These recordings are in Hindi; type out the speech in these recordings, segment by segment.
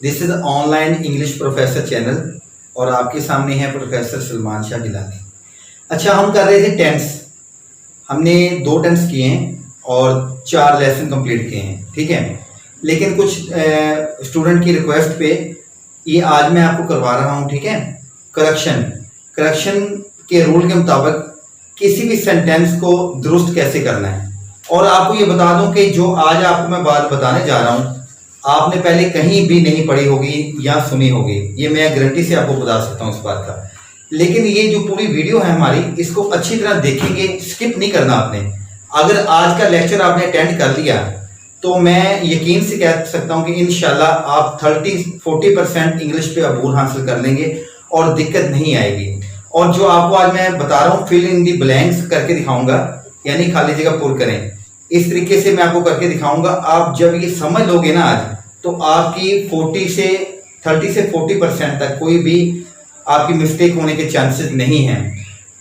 This is online English professor channel और आपके सामने है प्रोफेसर सलमान शाह गिलानी। अच्छा, हम कर रहे थे टेंस। हमने 2 टेंस किए हैं और 4 लेसन कंप्लीट किए हैं, ठीक है। लेकिन कुछ स्टूडेंट की रिक्वेस्ट पे ये आज मैं आपको करवा रहा हूँ, ठीक है। करेक्शन के रूल के मुताबिक किसी भी सेंटेंस को दुरुस्त कैसे करना है। और आपको ये बता दूं कि जो आज आपको मैं बात बताने जा रहा हूँ आपने पहले कहीं भी नहीं पढ़ी होगी या सुनी होगी, ये मैं गारंटी से आपको बता सकता हूँ इस बात का। लेकिन ये जो पूरी वीडियो है हमारी, इसको अच्छी तरह देखेंगे, स्किप नहीं करना आपने। अगर आज का लेक्चर आपने अटेंड कर लिया तो मैं यकीन से कह सकता हूँ कि इंशाल्लाह आप 30-40% इंग्लिश पे अबूर हासिल कर लेंगे और दिक्कत नहीं आएगी। और जो आपको आज मैं बता रहा हूँ फिल इन दी ब्लैंक्स करके दिखाऊंगा, यानी खाली जगह पुर करें, इस तरीके से मैं आपको करके दिखाऊंगा। आप जब ये समझ लोगे ना आज, तो आपकी 30 से 40% तक कोई भी आपकी मिस्टेक होने के चांसेस नहीं हैं।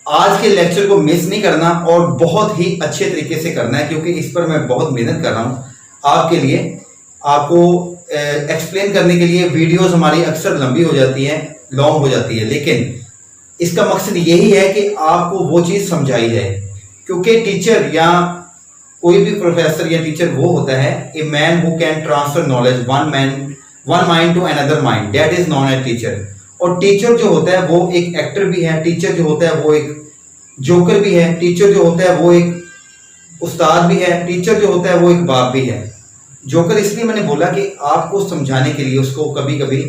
आज के लेक्चर को मिस नहीं करना और बहुत ही अच्छे तरीके से करना है, क्योंकि इस पर मैं बहुत मेहनत कर रहा हूँ आपके लिए। आपको एक्सप्लेन करने के लिए वीडियोस हमारी अक्सर लंबी हो जाती है, लॉन्ग हो जाती है, लेकिन इसका मकसद यही है कि आपको वो चीज़ समझाई जाए। क्योंकि टीचर या कोई भी प्रोफेसर या टीचर वो होता है a man who can transfer knowledge one mind to another mind, that is known as teacher. और टीचर जो होता है वो एक एक्टर भी है, टीचर जो होता है वो एक जोकर भी है, टीचर जो होता है वो एक उस्ताद भी है, टीचर जो होता है वो एक बाप भी है। जोकर इसलिए मैंने बोला कि आपको समझाने के लिए उसको कभी कभी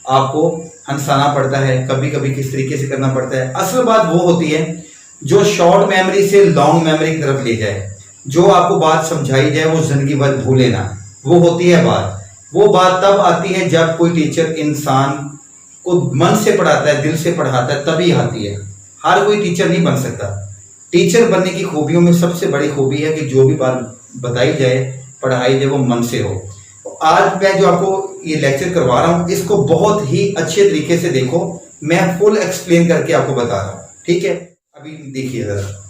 आपको हंसाना पड़ता है, कभी कभी किस तरीके से करना पड़ता है। असल बात वो होती है जो शॉर्ट मेमोरी से लॉन्ग मेमोरी की तरफ ले जाए, जो आपको बात समझाई जाए वो जिंदगी भर भूले ना, वो होती है बात। वो बात तब आती है जब कोई टीचर इंसान को मन से पढ़ाता है, दिल से पढ़ाता है, तभी आती है। हर कोई टीचर नहीं बन सकता। टीचर बनने की खूबियों में सबसे बड़ी खूबी है कि जो भी बात बताई जाए, पढ़ाई जाए, वो मन से हो। आज मैं जो आपको ये लेक्चर करवा रहा हूँ इसको बहुत ही अच्छे तरीके से देखो, मैं फुल एक्सप्लेन करके आपको बता रहा हूँ, ठीक है। अभी देखिए जरा,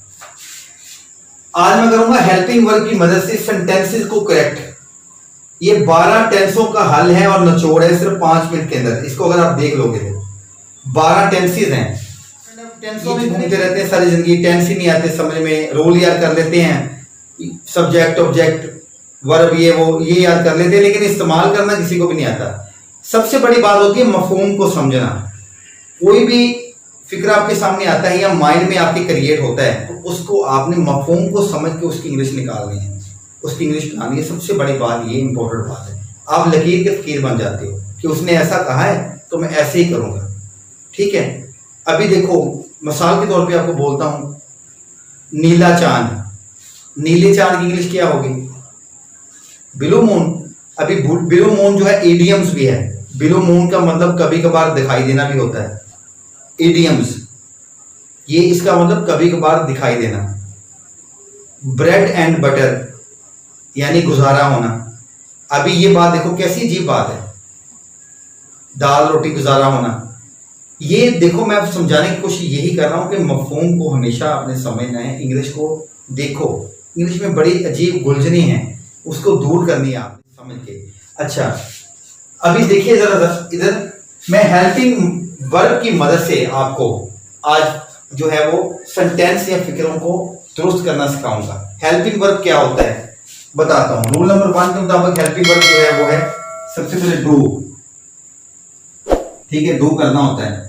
आज मैं करूंगा हेल्पिंग वर्ब की मदद से सेंटेंसेस को करेक्ट। ये 12 टेंसों का हल है और निचोड़ है सिर्फ 5 मिनट के अंदर। इसको अगर आप देख लोगे तो 12 टेंसेस हैं। टेंसों में घूमते रहते हैं सारी जिंदगी, टेंस ही नहीं आते समझ में, रोल याद कर लेते हैं, सब्जेक्ट ऑब्जेक्ट वर्ब ये वो ये याद कर लेते हैं, लेकिन इस्तेमाल करना किसी को भी नहीं आता। सबसे बड़ी बात होती है मफहूम को समझना। कोई भी फिक्र आपके सामने आता है या माइंड में आपके क्रिएट होता है, तो उसको आपने मफहूम को समझ के उसकी इंग्लिश निकालनी है, उसकी इंग्लिश बनानी है। सबसे बड़ी बात ये इंपॉर्टेंट बात है। आप लकीर के फकीर बन जाते हो कि उसने ऐसा कहा है तो मैं ऐसे ही करूंगा, ठीक है। अभी देखो, मिसाल के तौर पे आपको बोलता हूं, नीला चांद। नीले चांद की इंग्लिश क्या होगी? Blue moon. अभी ब्लू मून जो है इडियम्स भी है। ब्लू मून का मतलब कभी कभार दिखाई देना भी होता है, इडियम्स, ये इसका मतलब कभी कभार दिखाई देना। ब्रेड एंड बटर यानी गुजारा होना। अभी ये बात देखो कैसी अजीब बात है, दाल रोटी गुजारा होना। ये देखो मैं समझाने की कोशिश यही कर रहा हूं कि मफहूम को हमेशा आपने समझना है। इंग्लिश को देखो, इंग्लिश में बड़ी अजीब गुलजनी है, उसको दूर करनी है आपने समझ के। अच्छा, अभी देखिए जरा इधर, मैं हेल्पिंग वर्ब की मदद से आपको आज जो है वो सेंटेंस या फिक्रों को दुरुस्त करना सिखाऊंगा। हेल्पिंग वर्ब क्या होता है बताता हूं। रूल नंबर 1 के मुताबिक हेल्पिंग वर्ब जो है वो है सबसे पहले डू, ठीक है, डू करना होता है।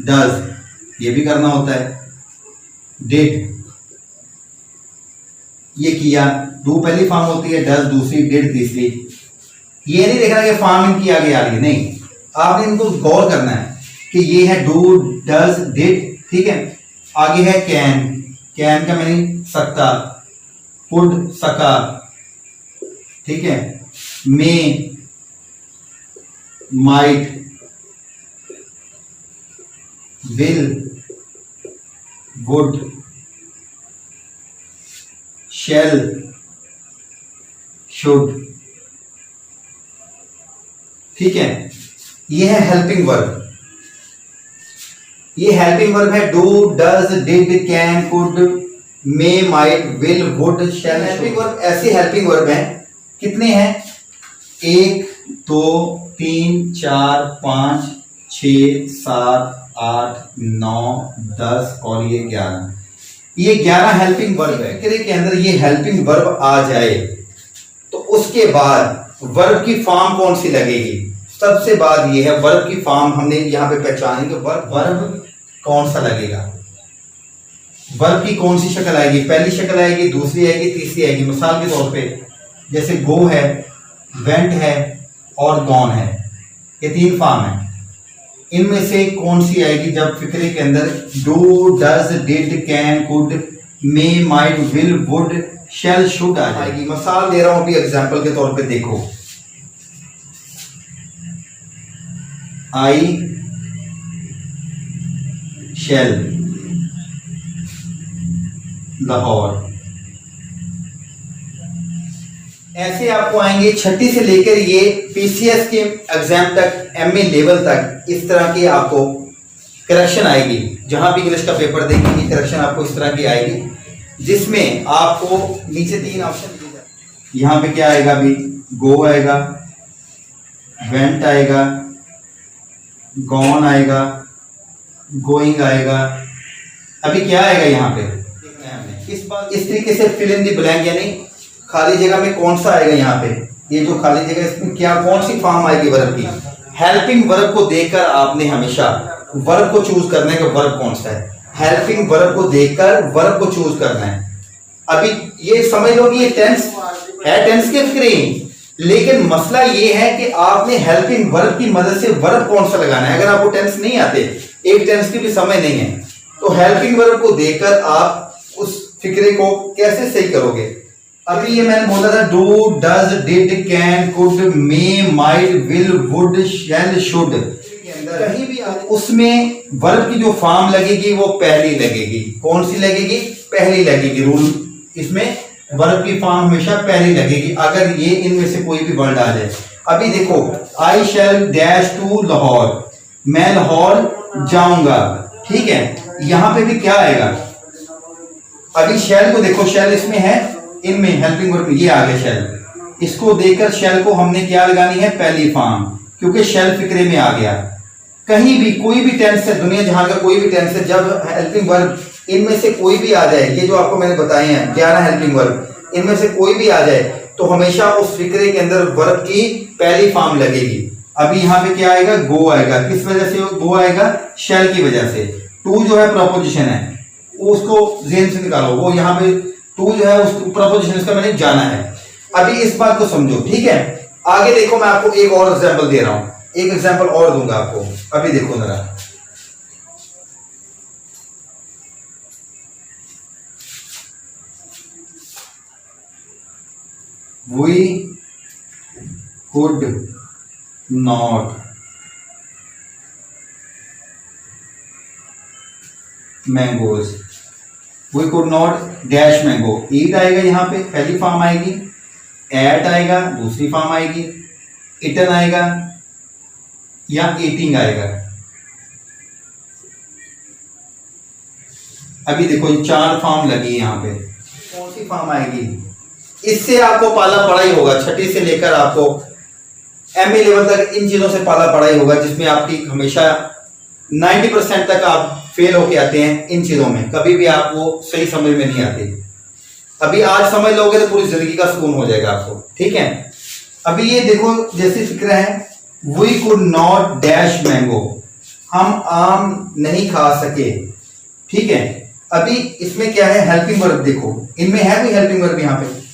डज ये भी करना होता है। डिड ये किया, डू पहली फॉर्म होती है, डज दूसरी, डिड तीसरी। ये नहीं देखना कि फॉर्म इनकी आगे आ रही है, नहीं, आपने इनको गौर करना है कि ये है डू, डज, डिड, ठीक है। आगे है कैन, कैन का मीनिंग सकता, कुड सका, ठीक है। May, might, will, would, shall, should, ठीक है। ये है हेल्पिंग वर्ब। ये हेल्पिंग वर्ब है do, does, did, can, could, may, might, will, would, shall. Helping verb ऐसे हेल्पिंग वर्ब हैं, कितने हैं? 1 2 3 4 5 6 7 8 9 10 और ये 11, ये 11 हेल्पिंग वर्ब है। फिक्रे के अंदर ये हेल्पिंग वर्ब आ जाए तो उसके बाद वर्ब की फॉर्म कौन सी लगेगी? सबसे बात ये है, वर्ब की फॉर्म हमने यहाँ पे पहचानी कि वर्ब कौन सा लगेगा, वर्ब की कौन सी शक्ल आएगी, पहली शक्ल आएगी, दूसरी आएगी, तीसरी आएगी। मिसाल के तौर पे जैसे गो है, वेंट है और गॉन है, ये 3 फॉर्म है। इनमें से कौन सी आएगी जब फिक्रे के अंदर do, does, did, can, could, may, might, will, would, shall, should आ जाएगी। मिसाल दे रहा हूं अभी एग्जांपल के तौर पे, देखो आई शैल लाहौर। ऐसे आपको आएंगे छठी से लेकर ये पीसीएस के एग्जाम तक, एमए लेवल तक, इस तरह की आपको करेक्शन आएगी। जहां भी इंग्लिश का पेपर देखेंगे करेक्शन आपको इस तरह की आएगी, जिसमें आपको नीचे 3 ऑप्शन दिए जाते हैं। यहाँ पे क्या आएगा? अभी गो आएगा, वेंट आएगा, गॉन आएगा, गोइंग आएगा। अभी क्या आएगा यहाँ पे देखना है हमने। इस तरीके से फिल इन द ब्लैंक, यानी खाली जगह में कौन सा आएगा यहाँ पे, ये जो खाली जगह इसमें क्या कौन सी फॉर्म आएगी वर्ब की। हेल्पिंग वर्ब को देखकर आपने हमेशा वर्ब को चूज करना है कि वर्ब कौन सा है। हेल्पिंग वर्ब को देखकर वर्ब को चूज करना है। अभी ये समझ लो कि ये टेंस है, टेंस के फिक्रे, लेकिन मसला ये है कि आपने हेल्पिंग वर्ब की मदद से वर्ब कौन सा लगाना है। अगर आपको टेंस नहीं आते, एक टेंस की भी समझ नहीं है, तो हेल्पिंग वर्ब को देखकर आप उस फिक्रे को कैसे सही करोगे। अभी ये मैंने बोला था do, does, did, can, could, may, might, will, would, shall, should, कहीं भी उसमें वर्ब की जो फॉर्म लगेगी वो पहली लगेगी। कौन सी लगेगी? पहली लगेगी। रूल इसमें वर्ब की फॉर्म हमेशा पहली लगेगी अगर ये इनमें से कोई भी वर्ड आ जाए। अभी देखो आई शैल डैश टू लाहौर, मैं लाहौर जाऊंगा, ठीक है। यहां पे भी क्या आएगा? अभी शैल को देखो, शैल इसमें है, इनमें हेल्पिंग वर्ब ये आ गया शैल। इसको देखकर शैल को हमने क्या लगानी है? पहली फॉर्म, क्योंकि शैल फिक्रे में आ गया। कहीं भी कोई भी टेंस है, दुनिया जहां का कोई भी टेंस है, जब हेल्पिंग वर्ब इनमें से कोई भी आ जाए, ये जो आपको मैंने बताए हैं 11 हेल्पिंग वर्ब, इनमें से कोई भी आ जाए तो हमेशा उस फिक्रे के अंदर वर्ब की पहली फॉर्म लगेगी। अभी यहाँ पे क्या आएगा? गो आएगा। किस वजह से गो आएगा? शैल की वजह से। टू जो है प्रोपोजिशन है, उसको ज़हन से निकालो। वो यहाँ पे टू जो है उस प्रोपोजिशन, इसका मैंने जाना है। अभी इस बात को समझो, ठीक है। आगे देखो, मैं आपको एक और एग्जाम्पल दे रहा हूं, एक एग्जाम्पल और दूंगा आपको। अभी देखो जरा, we could not mangoes, we could not dash mango, eat आएगा यहाँ पे पहली फॉर्म आएगी, एट आएगा दूसरी फॉर्म आएगी, इटन आएगा या ईटिंग आएगा। अभी देखो ये 4 फॉर्म लगी है यहाँ पे, कौन सी फॉर्म आएगी? इससे आपको पाला पड़ा ही होगा, छठी से लेकर आपको एमए लेवल तक इन चीजों से पाला पड़ा ही होगा, जिसमें आपकी हमेशा 90% तक आप फेल होके आते हैं। इन चीजों में कभी भी आपको सही समझ में नहीं आती। अभी आज समझ लोगे तो पूरी जिंदगी का सुकून हो जाएगा आपको, ठीक है। अभी ये देखो, जैसे फिक्र है we could not dash mango, हम आम नहीं खा सके, ठीक है। अभी इसमें क्या है? Helping verb. देखो इनमें है कोई हेल्पिंग वर्ब? यहाँ पे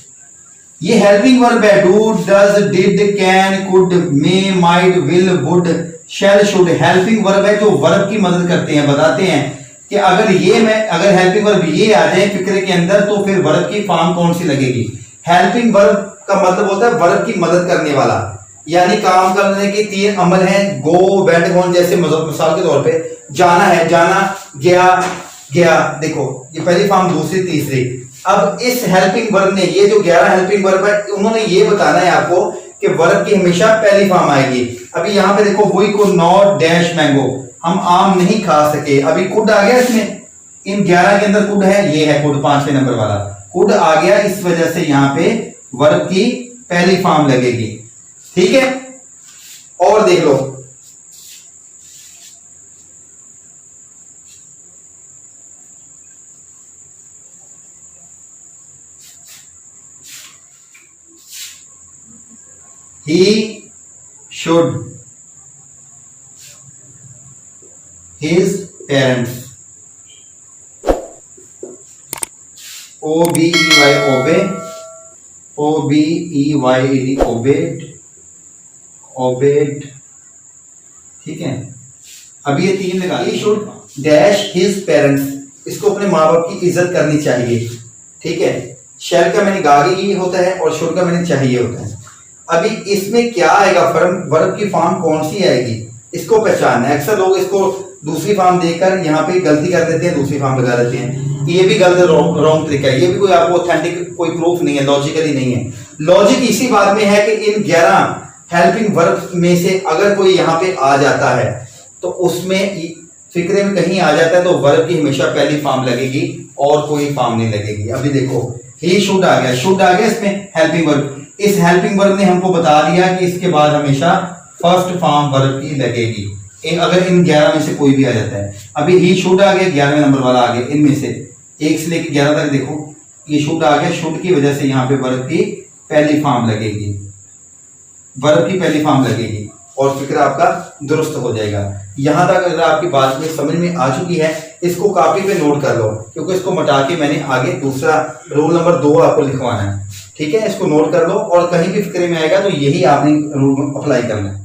ये हेल्पिंग वर्ब है, do, does, did, can, could, may, might, will, would, shall, should. Helping verb है जो वर्ब की मदद करते हैं, बताते हैं कि अगर हेल्पिंग वर्ब ये आ जाए फिक्रे के अंदर तो फिर वर्ब की फॉर्म कौन सी लगेगी। हेल्पिंग वर्ब का मतलब होता है वर्ब की मदद करने वाला, यानी काम करने के 3 अमल हैं, गो, वेंट, गॉन। जैसे मिसाल के तौर पे जाना है, जाना, गया, गया। देखो ये पहली फॉर्म, दूसरी, तीसरी। अब इस हेल्पिंग वर्ब ने, ये जो 11 हेल्पिंग वर्ब है, उन्होंने ये बताना है आपको कि वर्ब की हमेशा पहली फॉर्म आएगी। अभी यहाँ पे देखो we could not dash mango, हम आम नहीं खा सके। अभी कुड आ गया इसमें, इन 11 के अंदर कुड है, ये है कुड 5वें नंबर वाला कुड आ गया। इस वजह से यहाँ पे वर्ब की पहली फॉर्म लगेगी, ठीक है। और देख लो, he should his parents, obey, obeyed, ठीक है। अब ये 3 लगा, he should dash his parents, इसको अपने माँ बाप की इज्जत करनी चाहिए, ठीक है। शैल का मैंने गागी होता है और शुड का मैंने चाहिए होता है। अभी इसमें क्या आएगा, वर्ब की फॉर्म कौन सी आएगी, इसको पहचानना है। अक्सर लोग इसको दूसरी फॉर्म देकर यहाँ पे गलती कर देते हैं, दूसरी फॉर्म लगा देते हैं। ये भी गलत रॉन्ग तरीका है, ये भी कोई आपको ऑथेंटिक कोई प्रूफ नहीं है, लॉजिकली नहीं है। लॉजिक इसी बात में है कि इन 11 हेल्पिंग वर्ब में से अगर कोई यहाँ पे आ जाता है तो उसमें फिक्रे में कहीं आ जाता है तो वर्ब की हमेशा पहली फॉर्म लगेगी और कोई फॉर्म नहीं लगेगी। अभी देखो ही शुड आ गया, शुड आ गया इसमें हेल्पिंग वर्ब। इस हेल्पिंग वर्ब ने हमको बता दिया कि इसके बाद हमेशा फर्स्ट फॉर्म वर्ब की लगेगी अगर इन 11 में से कोई भी आ जाता है। अभी ही शुड आ गया, 11वें नंबर वाला आ गया, इनमें से 1 से लेकर 11 तक देखो ये शुड आ गया। शुड की वजह से यहाँ पे वर्ब की पहली फॉर्म लगेगी, वर्ब की पहली फॉर्म लगेगी और फिक्र आपका दुरुस्त हो जाएगा। यहां तक अगर आपकी बात में समझ में आ चुकी है, इसको कॉपी पे नोट कर लो, क्योंकि इसको मटा के मैंने आगे दूसरा रूल नंबर 2 आपको लिखवाना है, ठीक है। इसको नोट कर लो और कहीं भी फिक्रे में आएगा तो यही आपने रूल अप्लाई करना है।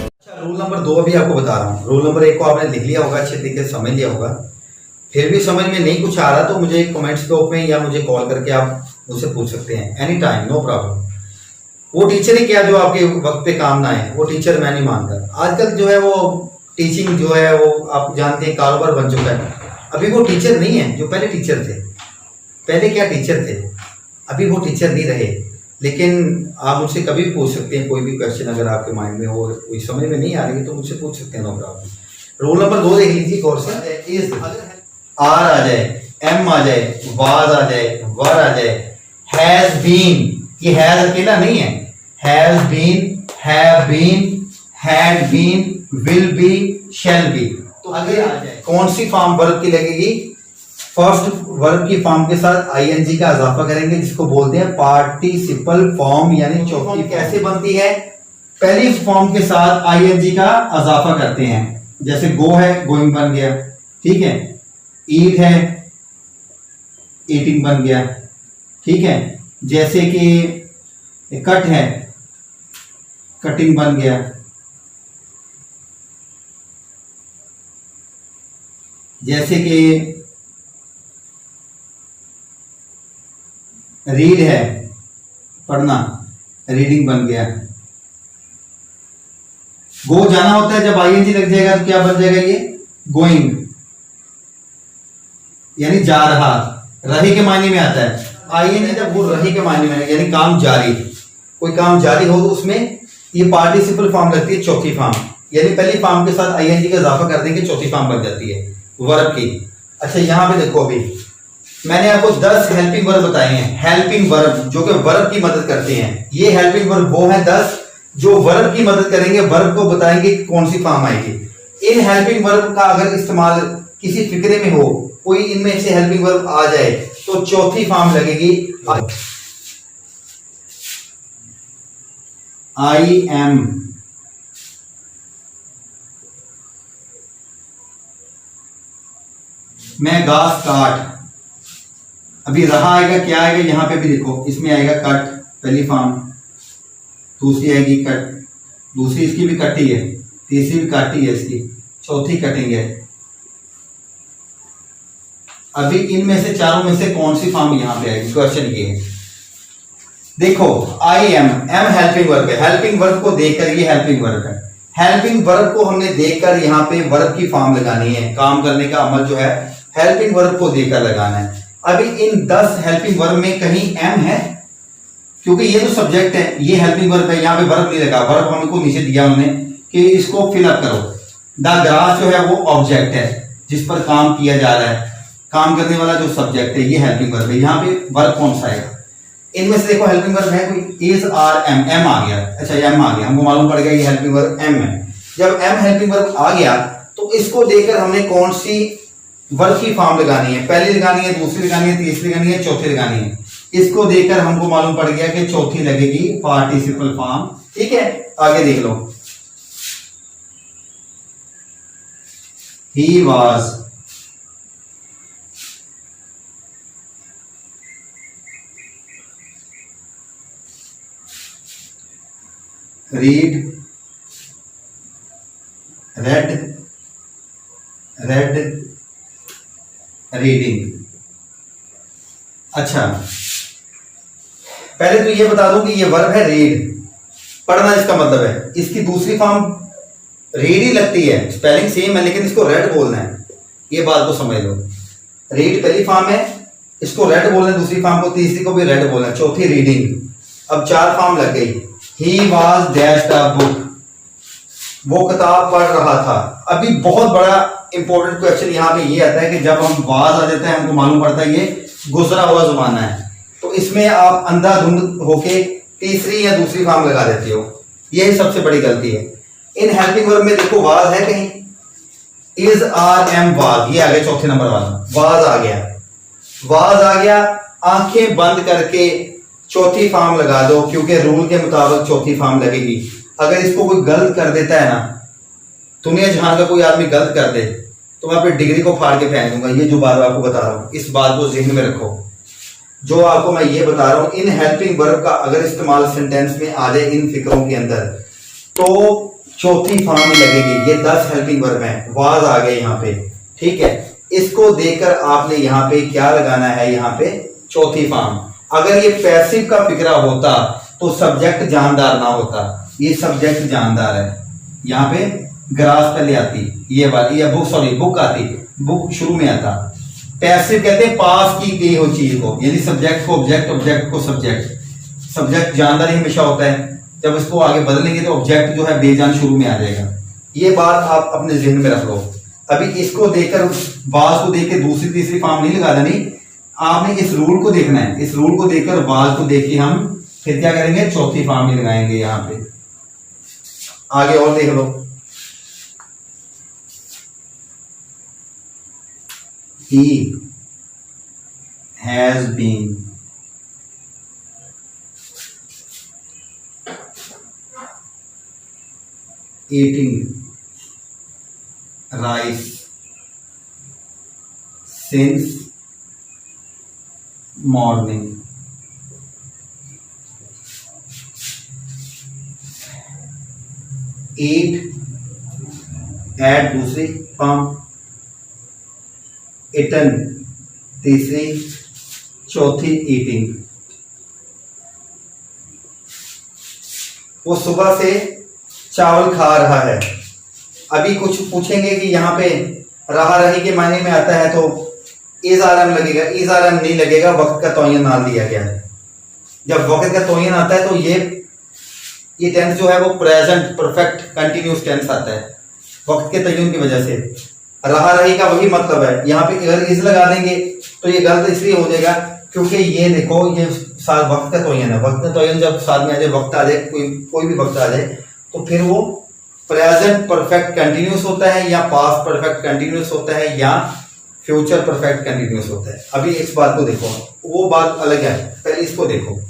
अच्छा, रूल नंबर 2 अभी आपको बता रहा हूँ। रूल नंबर 1 को आपने लिख लिया होगा, अच्छे तरीके से समझ लिया होगा। फिर भी समझ में नहीं कुछ आ रहा तो मुझे कमेंट्स बॉक्स में या मुझे कॉल करके आप मुझसे पूछ सकते हैं, एनी टाइम, नो प्रॉब्लम। वो टीचर ही क्या जो आपके वक्त पे काम ना आए, वो टीचर मैं नहीं मानता। आजकल जो है वो टीचिंग जो है वो आप जानते हैं कारोबार बन चुका है। अभी वो टीचर नहीं है जो पहले टीचर थे। पहले क्या टीचर थे, अभी वो टीचर नहीं रहे। लेकिन आप मुझसे कभी भी पूछ सकते हैं, कोई भी क्वेश्चन अगर आपके माइंड में हो, कोई समझ में नहीं आ रही है तो मुझसे पूछ सकते हैं, नो प्रॉब्लम। रूल नंबर 2 देख लीजिए गौर से। इज आर आ जाए, एम आ जाए, वाज आ जाए, वर आ जाए, हैज बीन, ये हैज अकेला नहीं है, has been, have been, had been, will be, shall be. तो अगर आ जाए कौन सी फॉर्म वर्ब की लगेगी, फर्स्ट वर्ब की फॉर्म के साथ आईएनजी का इजाफा करेंगे, जिसको बोलते हैं पार्टिसिपल फॉर्म, यानी चौथी। कैसे बनती है, पहली फॉर्म के साथ आईएनजी का इजाफा करते हैं। जैसे गो है, गोइंग बन गया, ठीक है। ईट है, ईटिंग बन गया, ठीक है। जैसे कि कट है, कटिंग बन गया। जैसे कि रीड है, पढ़ना, रीडिंग बन गया। गो जाना होता है, जब आईएनजी लग जाएगा तो क्या बन जाएगा, ये गोइंग, यानी जा रहा, रही के मायने में आता है। आईएनजी जब वो रही के मायने में, यानी काम जारी, कोई काम जारी हो तो उसमें ये पार्टिसिपल फॉर्म लगती है, चौथी फॉर्म। यानी पहली फॉर्म के साथ आईएनजी का इजाफा कर देंगे, चौथी फॉर्म बन जाती है वर्ब की। अच्छा, यहां पे देखो, अभी मैंने आपको 10 हेल्पिंग वर्ब बताए हैं, हेल्पिंग वर्ब जो कि वर्ब की मदद करते हैं। ये हेल्पिंग वर्ब वो है 10 जो वर्ब की मदद करेंगे, वर्ब को बताएंगे कि कौन सी फॉर्म आएगी। इन हेल्पिंग वर्ब का अगर इस्तेमाल किसी फिक्रे में हो, कोई इनमें से हेल्पिंग वर्ब आ जाए तो चौथी फॉर्म लगेगी आई एम। मैं घास काट, अभी रहा आएगा, क्या आएगा, यहां पे भी देखो, इसमें आएगा कट, पहली फॉर्म। दूसरी आएगी कट, दूसरी इसकी भी कट ही है, तीसरी भी कट ही है, इसकी चौथी कटिंग है। अभी इनमें से चारों में से कौन सी फॉर्म यहां पे आएगी, क्वेश्चन ये है। देखो I am, am helping verb है, हेल्पिंग वर्ब को देखकर ये हेल्पिंग वर्ब है। हेल्पिंग वर्ब को हमने देखकर यहाँ पे वर्ब की फॉर्म लगानी है, काम करने का अमल जो है हेल्पिंग वर्ब को देखकर लगाना है। अभी इन 10 हेल्पिंग वर्ब में कहीं एम है, क्योंकि ये जो सब्जेक्ट है ये हेल्पिंग वर्ब है, यहाँ पे वर्ब नहीं लगा, वर्ब हमको नीचे दिया उन्होंने कि इसको फिलअप करो। द ग्रास जो है वो ऑब्जेक्ट है जिस पर काम किया जा रहा है, काम करने वाला जो सब्जेक्ट है ये हेल्पिंग वर्ब है। यहाँ पे वर्ब कौन सा आएगा, इनमें से देखो हेल्पिंग वर्ब है कोई, इज आर एम, एम आ गया, अच्छा एम आ गया, हमको मालूम पड़ गया ये हेल्पिंग वर्ब एम है। जब एम हेल्पिंग वर्ब आ गया तो इसको देखकर हमने कौन सी वर्ब की फॉर्म लगानी है, पहली लगानी है, दूसरी लगानी है, तीसरी लगानी है, चौथी लगानी है। इसको देखकर हमको मालूम पड़ गया कि चौथी लगेगी पार्टिसिपल फॉर्म। ठीक है, आगे देख लो, he was read, read, read, reading. अच्छा, पहले तो ये बता दूं कि ये वर्ब है रीड, पढ़ना इसका मतलब है। इसकी दूसरी फॉर्म रीड ही लगती है, स्पेलिंग सेम है, लेकिन इसको रेड बोलना है, ये बात को समझ लो। रीड पहली फॉर्म है, इसको रेड बोलना है, दूसरी फॉर्म को, तीसरी को भी रेड बोलना है, चौथी रीडिंग। अब 4 फॉर्म लग गई। He was dashed a book, वो किताब पढ़ रहा था। अभी बहुत बड़ा इंपॉर्टेंट क्वेश्चन यहाँ पे ये आता है कि जब हम वाज आ जाता है हमको मालूम पड़ता है ये गुजरा हुआ जमाना है, तो इसमें आप अंधाधुंध होके तीसरी या दूसरी फॉर्म लगा देते हो, यही सबसे बड़ी गलती है। इन हेल्पिंग वर्ब में देखो वाज है कहीं, इज आर एम वाज, ये आ गया चौथे नंबर वाला, वाज आ गया, वाज आ गया। आंखें बंद करके चौथी फॉर्म लगा दो, क्योंकि रूल के मुताबिक चौथी फॉर्म लगेगी। अगर इसको कोई गलत कर देता है ना, दुनिया जहां का कोई आदमी गलत कर दे तो मैं अपनी डिग्री को फाड़ के फेंक दूंगा। ये जो बात आपको बता रहा हूं, इस बात को ज़हन में रखो। जो आपको मैं ये बता रहा हूं, इन हेल्पिंग वर्ब का अगर इस्तेमाल सेंटेंस में आ जाए इन फिक्रों के अंदर, तो चौथी फॉर्म ही लगेगी। ये 10 हेल्पिंग वर्ब हैं, वाज आ गए यहाँ पे। ठीक है, इसको देखकर आपने यहाँ पे क्या लगाना है, यहाँ पे चौथी फॉर्म। अगर ये पैसिव का फिक्रा होता तो सब्जेक्ट जानदार ना होता, ये सब्जेक्ट जानदार है। यहाँ पे ग्रास पहले आती, ये वाली, या बुक, सॉरी बुक आती, बुक शुरू में आता। पैसिव कहते हैं पास की गई हो चीज को, यानी सब्जेक्ट को ऑब्जेक्ट, ऑब्जेक्ट को सब्जेक्ट। सब्जेक्ट जानदार ही हमेशा होता है, जब इसको आगे बदलेंगे तो ऑब्जेक्ट जो है बेजान शुरू में आ जाएगा। ये बात आप अपने जहन में रख लो। अभी इसको देखकर, वाज को देखकर दूसरी तीसरी फॉर्म नहीं लगा देनी, आपने इस रूल को देखना है। इस रूल को देखकर, वाज को देख के हम फिर क्या करेंगे, चौथी फॉर्म ही लगाएंगे यहाँ पे। आगे और देख लो, he has been eating rice since morning. Eat, add दूसरी फॉर्म, eaten तीसरी, चौथी ईटिंग। वो सुबह से चावल खा रहा है। अभी कुछ पूछेंगे कि यहाँ पे रहा रही के मायने में आता है तो इज आरएम लगेगा, इज आरएम नहीं लगेगा, वक्त का तौयन नाल दिया गया है। जब वक्त का तौयन आता है तो ये टेंस जो है वो प्रेजेंट परफेक्ट कंटिन्यूस टेंस आता है, वक्त के तयन की वजह से। रहा रही का वही मतलब है। यहाँ पे अगर इज लगा देंगे तो ये गलत इसलिए हो जाएगा क्योंकि ये देखो, ये साथ वक्त का तौयन है। वक्त का तौयन जब साथ में आ जाए, वक्त आ जाए, कोई भी वक्त आ जाए, तो फिर वो प्रेजेंट परफेक्ट कंटिन्यूस होता है, या पास्ट परफेक्ट कंटिन्यूस होता है, या फ्यूचर परफेक्ट कंटिन्यूस होता है। अभी इस बात को देखो, वो बात अलग है, पहले इसको देखो।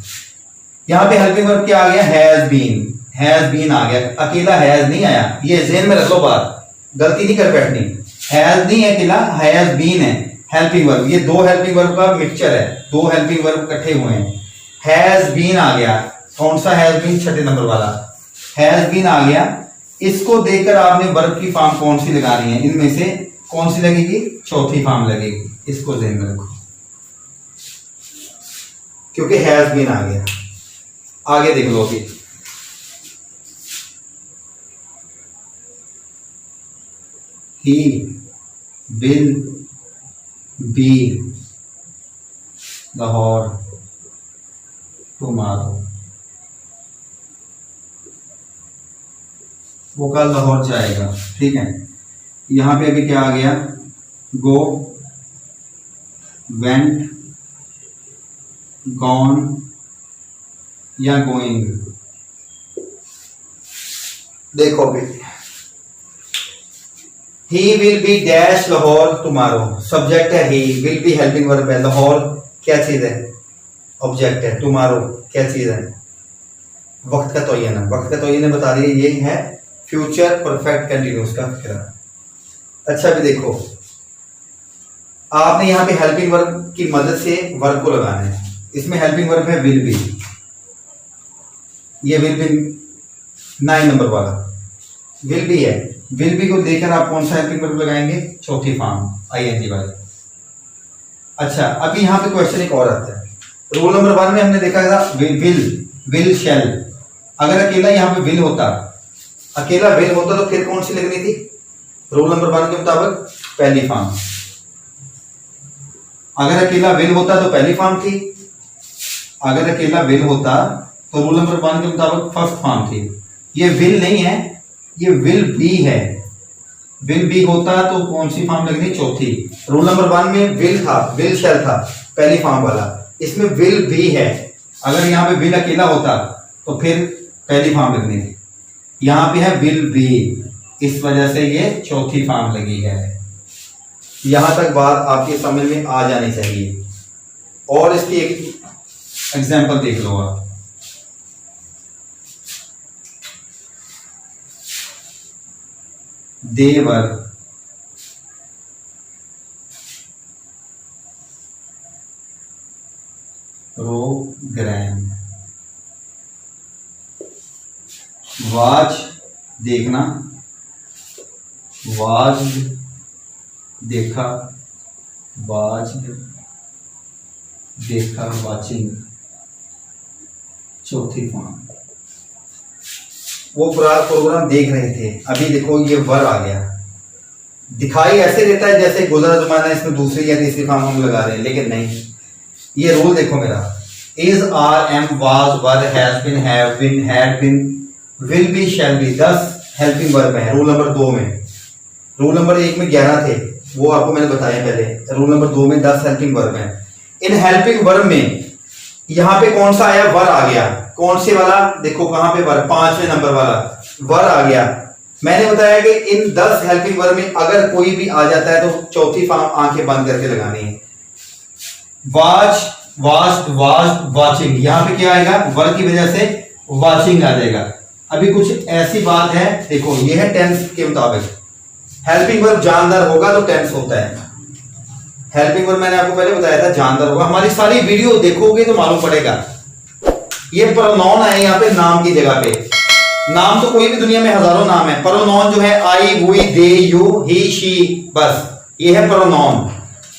यहाँ पे हेल्पिंग वर्ब क्या आ गया, हैज बीन आ गया। अकेला हैज नहीं आया, ये ज़हन में रख लो बात, गलती नहीं कर बैठनी। हैज नहीं है अकेला, हैज बीन है हेल्पिंग वर्ब। ये दो हेल्पिंग वर्ब का मिक्सचर है, दो हेल्पिंग वर्ब इकट्ठे हुए हैं। हैज बीन आ गया, कौन सा हैज बीन, छठे नंबर वाला हैज बीन आ गया। इसको देखकर आपने वर्ब की फॉर्म कौन सी लगानी है, इनमें से कौन सी लगेगी, चौथी फॉर्म लगेगी। इसको ध्यान में रखो, क्योंकि हैज बीन आ गया। आगे देख लो अभी, he will be Lahore tomorrow। वो कल लाहौर जाएगा, ठीक है। यहां पे अभी क्या आ गया, go, went, gone, या गोइंग। देखो भी, ही will B dash Lahore tomorrow, subject है ही, विल बी हेल्पिंग वर्ब है, लाहौर क्या चीज है, ऑब्जेक्ट है, टुमारो क्या चीज है, वक्त का तोयन है। वक्त का तोयन बता दिया, ये है फ्यूचर परफेक्ट कंटिन्यूस का फिक्रा। अच्छा भी देखो, आपने यहाँ पे हेल्पिंग वर्ब की मदद से वर्ब को लगाना है। इसमें हेल्पिंग वर्ब है विल बी, ये विल बी 9 नंबर वाला विल बी है। विल बी को देकर आप कौन सा हेल्पिंग वर्ब लगाएंगे, चौथी फॉर्म आईएनजी वाली। अच्छा, अभी यहाँ पे क्वेश्चन एक और आता है। रूल नंबर 1 में हमने देखा था विल शैल, अगर अकेला यहाँ पे विल होता तो फिर कौन सी लगनी थी, रूल नंबर 1 के मुताबिक पहली फॉर्म। अगर अकेला विल होता तो पहली फॉर्म थी, अगर अकेला विल होता तो रूल नंबर 1 के मुताबिक फर्स्ट फॉर्म थी। ये विल नहीं है, ये विल बी है। विल बी होता तो कौन सी फॉर्म लगनी, चौथी। रूल नंबर 1 में विल था, विल शैल था पहली फॉर्म वाला, इसमें विल बी है। अगर यहाँ पे विल अकेला होता तो फिर पहली फॉर्म लगनी थी, यहाँ पे है विल बी, इस वजह से ये चौथी फॉर्म लगी है। यहां तक बात आपके समझ में आ जानी चाहिए। और इसकी एक एग्जांपल देख लो आप। देवर प्रोग्राम, वाच देखना, वाज देखा, वाच देखा, वाचिंग चौथी फॉर्म। वो पूरा प्रोग्राम देख रहे थे, अभी देखो ये वर आ गया। दिखाई ऐसे देता है जैसे गुजरा जमाना, इसमें दूसरी या तीसरी फॉर्म हम लगा रहे हैं, लेकिन नहीं। ये रूल देखो मेरा, is, are, am, was, were, has been, have been, had been, will be, shall be, 10 helping verb है रूल नंबर 2 में। रूल नंबर 1 में 11 थे, वो आपको मैंने बताया पहले। रूल नंबर 2 में 10 हेल्पिंग वर्ब है। इन हेल्पिंग वर्ब में यहाँ पे कौन सा आया, वर आ गया। कौन से वाला, देखो कहां पे वर, 5वें नंबर वाला वर आ गया। मैंने बताया कि इन 10 हेल्पिंग वर्ब में अगर कोई भी आ जाता है तो चौथी फॉर्म आंखें बंद करके लगानी है। वाच, वास्ट, वास्ट, वाचिंग, यहां पे क्या आएगा, वर की वजह से वाचिंग आ जाएगा। अभी कुछ ऐसी बात है, देखो ये है टेंस के मुताबिक, हेल्पिंग वर्ब जानदार होगा तो टेंस होता है। हेल्पिंग वर्ब मैंने आपको पहले बताया था जानदार होगा। हमारी सारी वीडियो देखोगे तो मालूम पड़ेगा। ये प्रोनाउन है यहाँ पे नाम की जगह पे। नाम तो कोई भी दुनिया में हजारों नाम है, प्रोनाउन जो है I, we, they, you, he, she, बस ये है प्रोनाउन।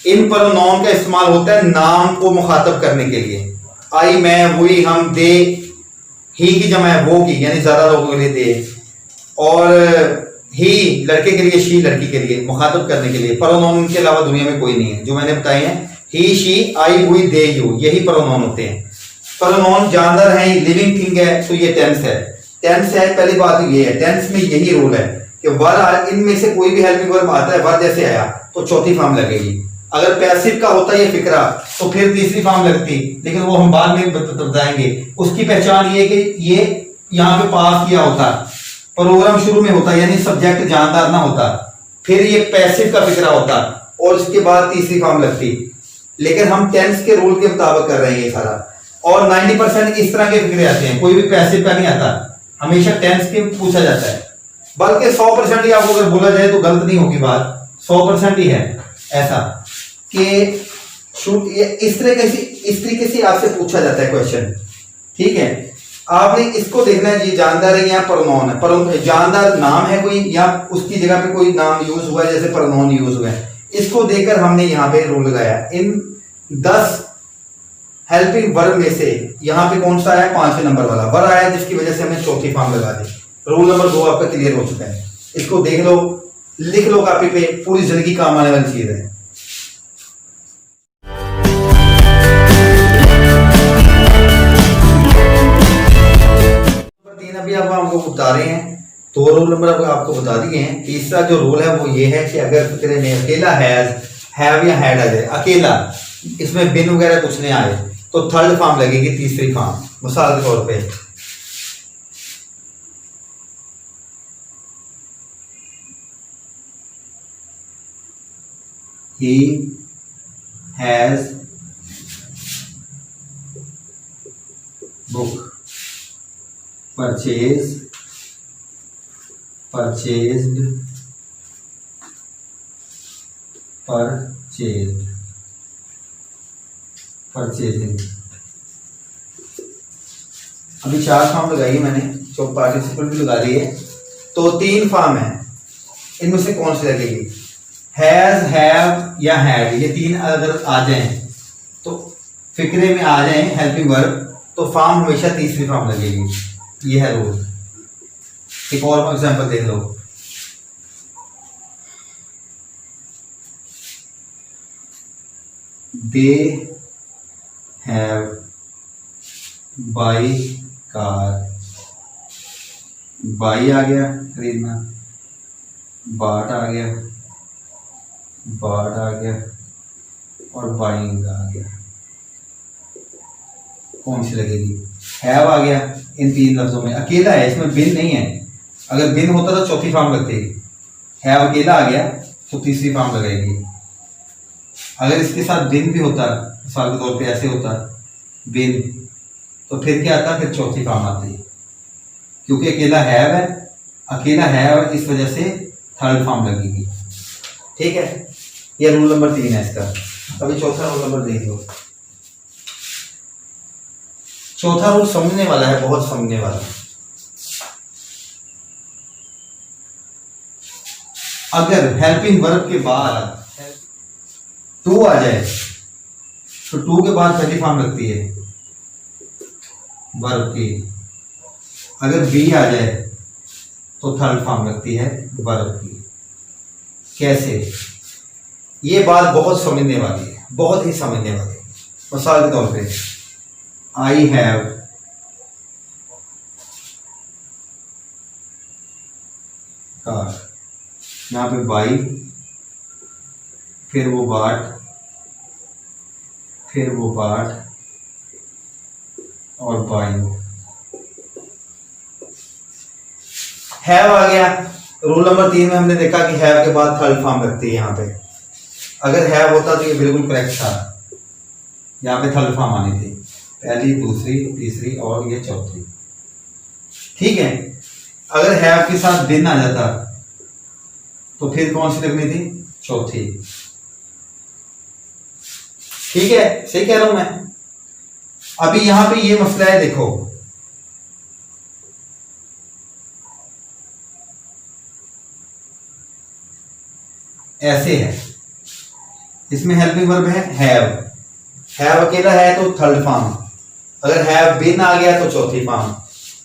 इन प्रोनाउन का इस्तेमाल होता है नाम को मुखातब करने के लिए। आई, मैं, वी, हम, दे, ही की जमा है वो की, यानी ज्यादा लोगों के लिए दे, और ही लड़के के लिए, शी लड़की के लिए, मुखातब करने के लिए। प्रोनाउन के अलावा दुनिया में कोई नहीं है। जो मैंने बताए हैं he, she, I, we, they, you, यही प्रोनाउन होते हैं। प्रोनाउन जानदार है, लिविंग थिंग है, तो ये टेंस है। टेंस है, पहली बात ये है, टेंस में यही रूल है कि वर, इनमें से कोई भी हेल्पिंग वर्ब आता है, वर जैसे आया तो चौथी फॉर्म लगेगी। अगर पैसिव का होता ये फिक्रा तो फिर तीसरी फॉर्म लगती, लेकिन वो हम बाद में बताएंगे। उसकी पहचान ये कि ये यहाँ पे पास किया होता, प्रोग्राम शुरू में होता, यानी सब्जेक्ट जानदार ना होता, फिर ये पैसिव का फिक्रा होता और इसके बाद तीसरी फॉर्म लगती। लेकिन हम टेंस के रूल के मुताबिक कर रहे हैं ये सारा। और 90% इस तरह के फिक्रे आते हैं, कोई भी पैसिव का नहीं आता, हमेशा टेंस के पूछा जाता है। बल्कि 100% ही आपको अगर बोला जाए तो गलत नहीं होगी बात, 100% ही है ऐसा कि इस तरीके से आपसे पूछा जाता है क्वेश्चन। ठीक है, आपने इसको देखना है, ये जानदार है या प्रोनाउन है। जानदार नाम है कोई या उसकी जगह पे कोई नाम यूज हुआ है, जैसे प्रोनाउन यूज हुआ है, इसको देखकर हमने यहाँ पे रूल लगाया। इन 10 हेल्पिंग वर्ब में से यहाँ पे कौन सा आया, 5वें नंबर वाला वर आया, जिसकी वजह से हमने चौथी फॉर्म लगा दी। रूल नंबर 2 आपका क्लियर हो चुका है। इसको देख लो, लिख लो कॉपी पे, पूरी जिंदगी काम आने वाली चीज है। अभी आप हमको बता रहे हैं, 2 रूल नंबर आपको बता दिए हैं। तीसरा जो रूल है वो ये है कि अगर फिक्रे में अकेला हैज, हैव या हैड आ जाए, अकेला, इसमें बिन वगैरह कुछ नहीं आए, तो थर्ड फॉर्म लगेगी तीसरी फॉर्म। मिसाल के तौर पे he has book purchased purchased purchasing. अभी 4 फॉर्म लगाई मैंने, जो पार्टिसिपल भी लगा दी है, तो 3 फॉर्म है, इनमें से कौन सी लगेगी? हैज, हैव या हैड, ये 3 अगर आ जाएं तो फिक्रे में आ जाएं हेल्पिंग वर्ब, तो फॉर्म हमेशा तीसरी फॉर्म लगेगी। ये है रूल। एक और एग्जांपल देख लो। They have buy car, buy आ गया खरीदना, बाट आ गया, बाट आ गया और बाइंग आ गया। कौन सी लगेगी? हैव आ गया इन 3 लफ्जों में, अकेला है, इसमें बिन नहीं है। अगर बिन होता तो चौथी फॉर्म लगती। हैव अकेला आ गया तो तीसरी फॉर्म लगेगी। अगर इसके साथ बिन भी होता, मिसाल के तौर पे ऐसे होता बिन, तो फिर क्या आता? फिर चौथी फॉर्म आती, क्योंकि अकेला हैव है, अकेला है और इस वजह से थर्ड फॉर्म लगेगी। ठीक है, ये रूल नंबर 3 है इसका। अभी चौथा रूल नंबर देख लो। चौथा रूल समझने वाला है, बहुत समझने वाला है। अगर हेल्पिंग वर्ब के बाद टू आ जाए तो टू के बाद पहली फॉर्म लगती है वर्ब की। अगर बी आ जाए तो थर्ड फॉर्म लगती है वर्ब की। कैसे? ये बात बहुत समझने वाली है, बहुत ही समझने वाली है। मिसाल के तौर पे आई हैव कार, यहां पे बाई, फिर वो बाट, फिर वो बाट और बाइंग। हैव आ गया। रूल नंबर 3 में हमने देखा कि हैव के बाद थर्ड फॉर्म लगती है। यहाँ पे अगर हैव होता तो ये बिल्कुल करेक्ट था, यहाँ पे थर्ड फॉर्म आनी थी, पहली, दूसरी, तीसरी और ये चौथी। ठीक है, अगर हैव के साथ बिन आ जाता तो फिर कौन सी लगनी थी? चौथी। ठीक है, सही कह रहा हूं मैं। अभी यहां पे ये मसला है, देखो ऐसे है, इसमें हेल्पिंग वर्ब है हैव, हैव अकेला है तो थर्ड फॉर्म, अगर हैव बिन आ गया तो चौथी फॉर्म।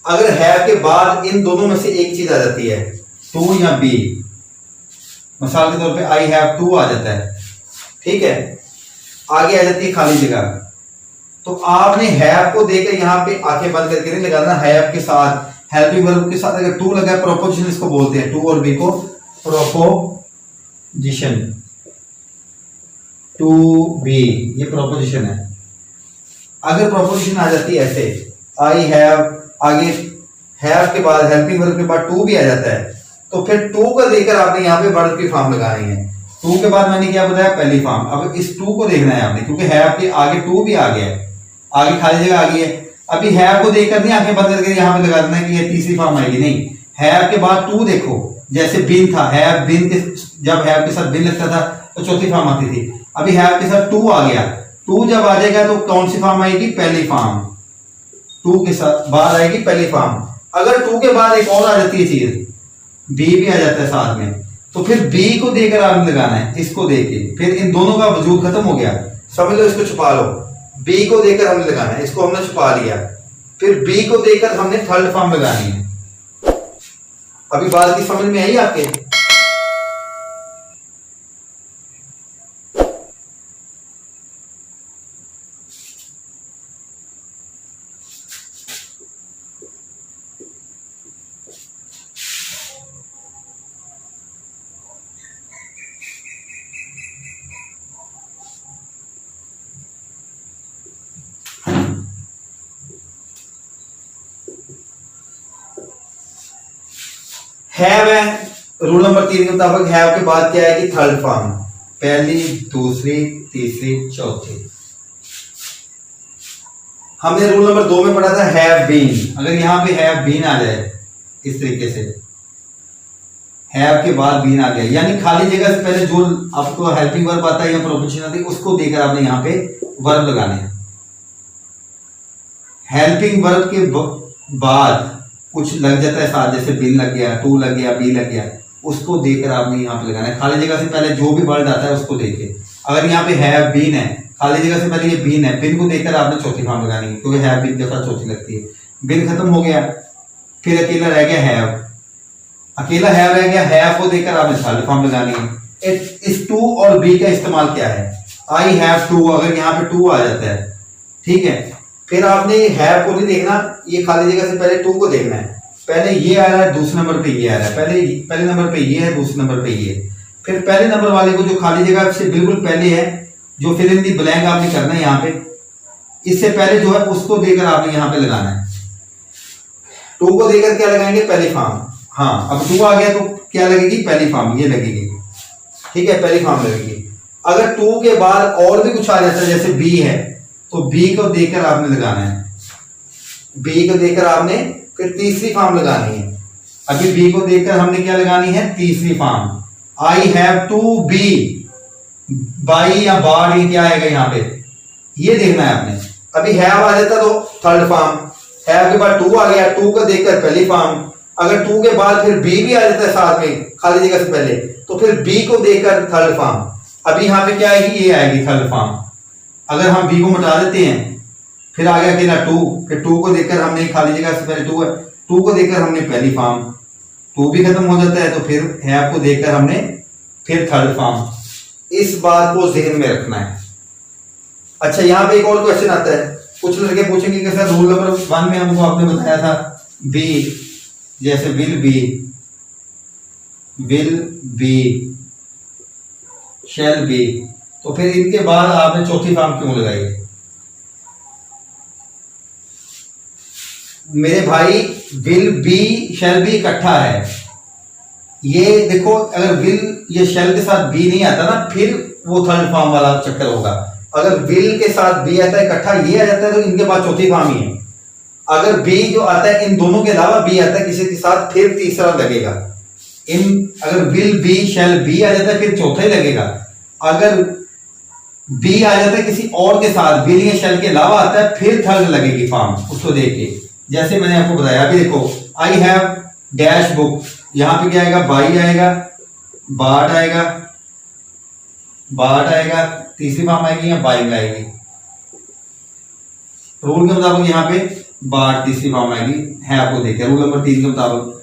अगर हैव के बाद इन दोनों में से एक चीज आ जाती है, टू या बी, मिसाल के तौर पे आई हैव टू आ जाता है, ठीक है, आगे आ जाती है खाली जगह, तो आपने हैव को देकर यहाँ पे आंखें बंद करके नहीं लगाना। हैव के साथ हेल्पिंग वर्ब के साथ अगर टू लगा, प्रोपोजिशन इसको बोलते हैं, टू और बी को प्रोपोजिशन, टू बी, ये प्रोपोजिशन है। अगर प्रोपोजिशन आ जाती है ऐसे, आई हैव, आगे हैव के बाद हेल्पिंग वर्ब के बाद टू भी आ जाता है, तो फिर टू को देकर आपने यहाँ पे वर्ब की फॉर्म लगानी है। टू के बाद मैंने क्या बताया? पहली फॉर्म। अब इस टू को देखना है आपने, क्योंकि हैव के आगे टू भी आ गया है, आगे खाली जगह आ गई है। अभी हैव को देखकर नहीं आंखें बंद करके यहाँ पे लगा देना कि ये तीसरी फॉर्म आएगी, नहीं। हैव के बाद टू देखो, जैसे बिन था, हैव बिन के, जब हैव के साथ बिन लगता था तो चौथी फॉर्म आती थी। अभी हैव के साथ टू आ गया, टू जब आ जाएगा तो कौन सी फॉर्म आएगी? पहली फॉर्म। टू के साथ बाद आएगी पहली फॉर्म। अगर टू के बाद एक और आ जाती है चीज, बी भी आ जाता है साथ में, तो फिर बी को देकर आपने लगाना है, इसको देके, फिर इन दोनों का वजूद खत्म हो गया, समझ लो, इसको छुपा लो। बी को देकर हमने लगाना है, इसको हमने छुपा लिया, फिर बी को देकर हमने थर्ड फॉर्म लगानी है। अभी बात की समझ में आई आपके? हैव है, रूल नंबर 3 के मुताबिक हैव के बाद क्या है कि थर्ड फॉर्म, पहली, दूसरी, तीसरी, चौथी। हमने रूल नंबर 2 में पढ़ा था हैव बीन। अगर यहां पे हैव बीन आ जाए इस तरीके से, हैव के बाद बीन आ गया, यानी खाली जगह से पहले जो आपको हेल्पिंग वर्ब आता है या प्रोपोजिशन आती है उसको देकर आपने यहाँ पे वर्ब लगाने हैं। हेल्पिंग वर्ब के बाद कुछ लग जाता है साथ, जैसे बीन लग गया, टू लग गया, बी लग गया, उसको देकर आपने यहाँ पे लगाना है। खाली जगह से पहले जो भी वर्ड आता है उसको देके, अगर यहाँ पे हैव बीन है, खाली जगह से पहले ये बीन है, बिन को देकर आपने चौथी फॉर्म लगानी है, क्योंकि हैव बीन के साथ चौथी लगती है। बिन खत्म हो गया, फिर अकेला रह गया हैव, अकेला हैव रह गया, हैव को देकर आपने थर्ड फॉर्म लगानी है। इस टू और बी का इस्तेमाल क्या है, आई हैव टू, अगर यहाँ पे टू आ जाता है, ठीक है, फिर आपने हैव को नहीं देखना, ये खाली जगह से पहले टू को देखना है। पहले ये आ रहा है, दूसरे नंबर पे ये आ रहा है, पहले नंबर पे ये है, दूसरे नंबर पे ये है। फिर पहले नंबर वाले को जो खाली जगह से बिल्कुल पहले है, जो फिल इन दी ब्लैंक आपने करना है यहाँ पे, इससे पहले जो है उसको देकर आपने यहाँ पे लगाना है। टू को देकर क्या लगाएंगे, पहली फॉर्म। हाँ, अब टू आ गया तो क्या लगेगी, पहली फॉर्म, ये लगेगी, ठीक है, पहली फॉर्म लगेगी। अगर टू के बाद और भी कुछ आ जाता है, जैसे बी है, तो बी को देकर आपने लगाना है, बी को देकर आपने फिर तीसरी फॉर्म लगानी है। अभी बी को देकर हमने क्या लगानी है, तीसरी form. I have to be, बाई या बार, ये क्या आएगा यहाँ पे, ये देखना है आपने। अभी हैव आ जाता तो थर्ड फॉर्म, हैव के बाद टू आ गया, टू को देखकर पहली फॉर्म। अगर टू के बाद फिर बी भी आ जाता है साथ में खाली जगह से पहले, तो फिर बी को देखकर थर्ड फॉर्म। अभी यहाँ पे क्या आएगी, ये आएगी थर्ड फॉर्म। अगर हम बी को मिटा देते हैं, फिर आ गया अकेला टू, फिर टू को देखकर हमने खाली जगह से पहले टू है, टू को देखकर हमने पहली फॉर्म, टू भी खत्म हो जाता है तो फिर हैव को देखकर हमने फिर थर्ड फॉर्म। इस बात को ध्यान में रखना है। अच्छा, यहाँ पे एक और क्वेश्चन आता है, कुछ लड़के पूछेंगे कि सर रूल नंबर 1 में हमको आपने बताया था बी, जैसे विल बी, शैल बी, तो फिर इनके बाद आपने चौथी फॉर्म क्यों लगाई है? मेरे भाई, विल बी शैल बी इकट्ठा है, ये देखो, अगर विल ये शैल के साथ बी नहीं आता ना, फिर वो थर्ड फॉर्म वाला चक्कर होगा। अगर विल के साथ बी आता है इकट्ठा, ये आ जाता है, तो इनके पास चौथी फॉर्म ही है। अगर बी जो आता है, इन दोनों के अलावा बी आता है किसी के साथ, फिर तीसरा लगेगा। अगर विल बी शैल बी आ जाता है, फिर चौथा ही लगेगा। अगर बी आ जाता है किसी और के साथ, विल या शैल के अलावा आता है, फिर थर्ड लगेगी फॉर्म, उसको देख के। जैसे मैंने आपको बताया, अभी देखो, आई हैव डैश बुक, यहां पे क्या आएगा, बाई आएगा, बाट आएगा, तीसरी फॉर्म आएगी या बाइंग आएगी। रूल के मुताबिक यहाँ पे बाट तीसरी फॉर्म आएगी, हैव को देखे। रूल नंबर 3 के मुताबिक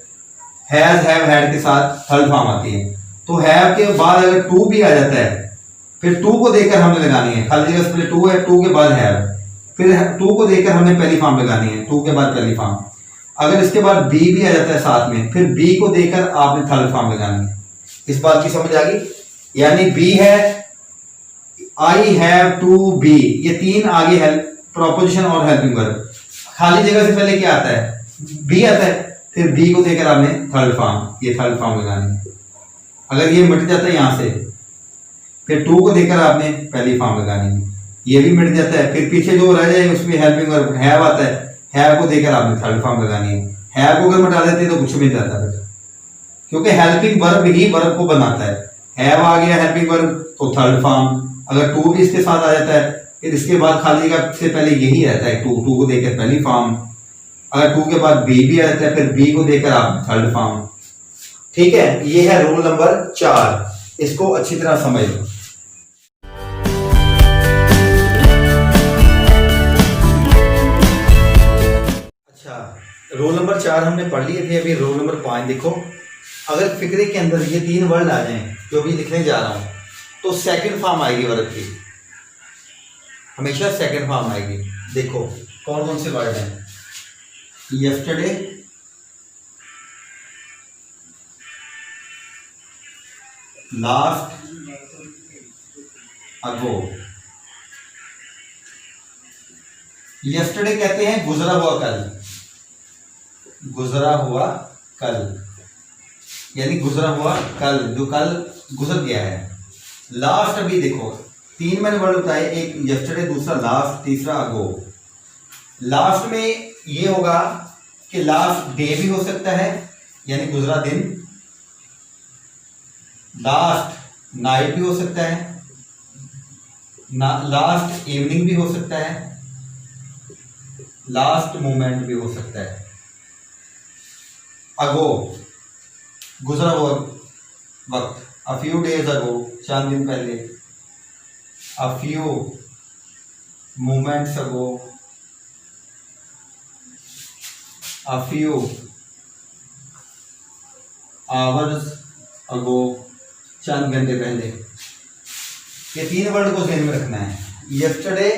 हैज हैव हैड के साथ थर्ड फॉर्म आती है। तो हैव के बाद अगर टू भी आ जाता है, फिर टू को देकर हमने लगानी है, खाली जगह से पहले टू है, टू के बाद हैव, फिर टू को देकर हमने पहली फॉर्म लगानी है, टू के बाद पहली फॉर्म। अगर इसके बाद बी भी आ जाता है साथ में, फिर बी को देकर आपने थर्ड फॉर्म लगानी है। इस बात की समझ आ गई? यानी बी है, आई हैव टू बी, ये तीन आगे हेल्प प्रोपोजिशन और हेल्पिंग वर्ब। खाली जगह से पहले क्या आता है, बी आता है, फिर बी को देकर आपने थर्ड फॉर्म, ये थर्ड फॉर्म लगानी है। अगर ये मिट जाता है यहां से, फिर टू को देकर आपने पहली फॉर्म लगानी है, ये भी मिट जाता है, फिर पीछे जो रह जाए उसमें हेल्पिंग वर्ब हैव आता है, हैव को देकर आपने थर्ड फॉर्म लगानी है। हैव को अगर मिटा देते तो कुछ भी नहीं जाता बेटा, क्योंकि हेल्पिंग वर्ब ही वर्ब को बनाता है। हैव आ गया हेल्पिंग वर्ब तो थर्ड फॉर्म, अगर टू भी इसके साथ आ जाता है, फिर इसके बाद खाली जगह से पहले यही रहता है, टू को देकर पहली फॉर्म। अगर टू के बाद बी भी आ जाता है, फिर बी को देकर आप थर्ड फॉर्म। ठीक है, ये है रूल नंबर 4, इसको अच्छी तरह समझ लो। अच्छा, रोल नंबर 4 हमने पढ़ लिए थे, अभी रोल नंबर 5 देखो। अगर फिक्रे के अंदर ये 3 वर्ड आ जाएं जो भी लिखने जा रहा हूं, तो सेकंड फॉर्म आएगी वर्ब की, हमेशा सेकंड फॉर्म आएगी। देखो कौन कौन से वर्ड हैं, यस्टरडे, लास्ट, अगो। यस्टरडे कहते हैं गुजरा हुआ कल, गुजरा हुआ कल। यानी गुजरा हुआ कल, जो कल गुजर गया है। लास्ट अभी देखो 3 मैंने वर्ड बताए, एक यस्टरडे, दूसरा लास्ट, तीसरा अगो। लास्ट में ये होगा कि लास्ट डे भी हो सकता है यानी गुजरा दिन, लास्ट नाइट भी हो सकता है, लास्ट इवनिंग भी हो सकता है, लास्ट मोमेंट भी हो सकता है। अगो गुजरा हुआ वक्त, अ फ्यू डेज अगो चंद दिन पहले, a few moments ago, a few hours ago चंद घंटे पहले। ये 3 वर्ड को ध्यान में रखना है। यस्टरडे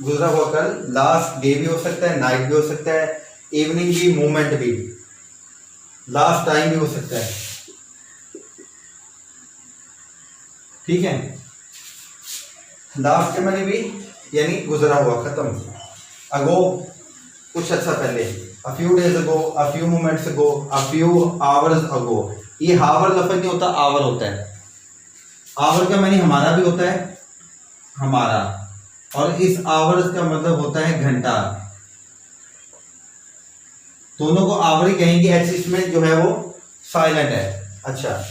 गुजरा हुआ कल, लास्ट डे भी हो सकता है, नाइट भी हो सकता है, इवनिंग भी, मोमेंट भी, लास्ट टाइम भी हो सकता है। ठीक है, लास्ट के मैंने भी यानी गुजरा हुआ, खत्म। अगो कुछ अच्छा पहले, a few days ago, a few moments ago, a few hours अगो। ये हावर लफ्ज नहीं होता, आवर होता है। आवर का मैंने हमारा भी होता है, हमारा, और इस आवर्स का मतलब होता है घंटा। दोनों को आवर ही कहेंगे, एच इसमें जो है वो साइलेंट है। अच्छा,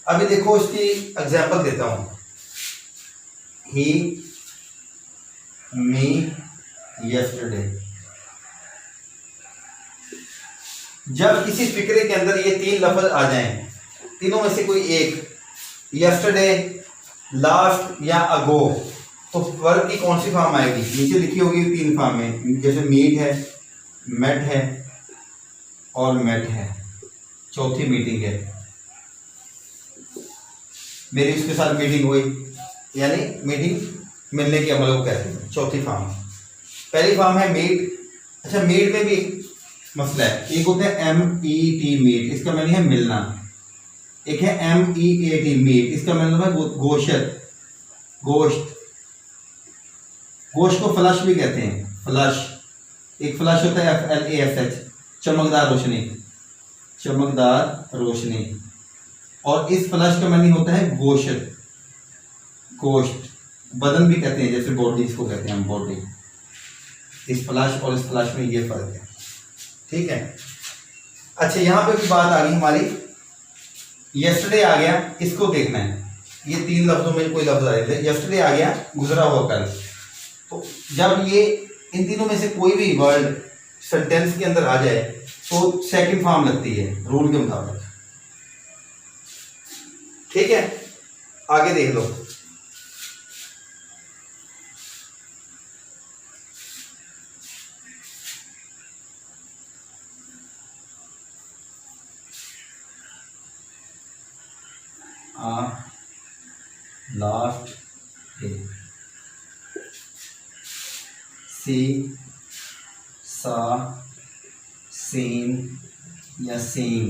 अभी देखो इसकी एग्जांपल देता हूं। ही मी यस्टरडे। जब किसी फिक्रे के अंदर ये 3 लफ्ज आ जाएं, तीनों में से कोई एक, यस्टरडे, लास्ट या अगो, तो वर्ब की कौन सी फॉर्म आएगी? नीचे लिखी होगी 3 फॉर्म में, जैसे मीट है, मेट है और मेट है। चौथी मीटिंग है, मेरी उसके साथ मीटिंग हुई, यानी मीटिंग मिलने के अमल को कहते हैं। चौथी फॉर्म। पहली फॉर्म है मीट। अच्छा, मीट में भी मसला है, एक होता है MET मीट, इसका मतलब है मिलना। एक है MEAT मीट, इसका मतलब है गोश्त, गोश्त। गोश्त को फ्लश भी कहते हैं, फ्लश। एक फ्लश होता है FLASH, चमकदार रोशनी, चमकदार रोशनी। और इस फ्लश का मतलब होता है गोश्त, गोश्त। बदन भी कहते हैं, जैसे बॉडी इसको कहते हैं हम, बॉडी। इस फ्लश और इस फ्लश में ये फर्क है। ठीक है। अच्छा, यहां पे भी बात आ गई हमारी, यस्टरडे आ गया, इसको देखना है। ये 3 लफ्जों में कोई लफ्ज आए थे, यस्टरडे आ गया, गुजरा हुआ कल। तो जब ये इन तीनों में से कोई भी वर्ड सेंटेंस के अंदर आ जाए तो सेकंड फॉर्म लगती है रूल के मुताबिक। ठीक है, आगे देख लो। लास्ट डे, सी, सा, सीन या सीन,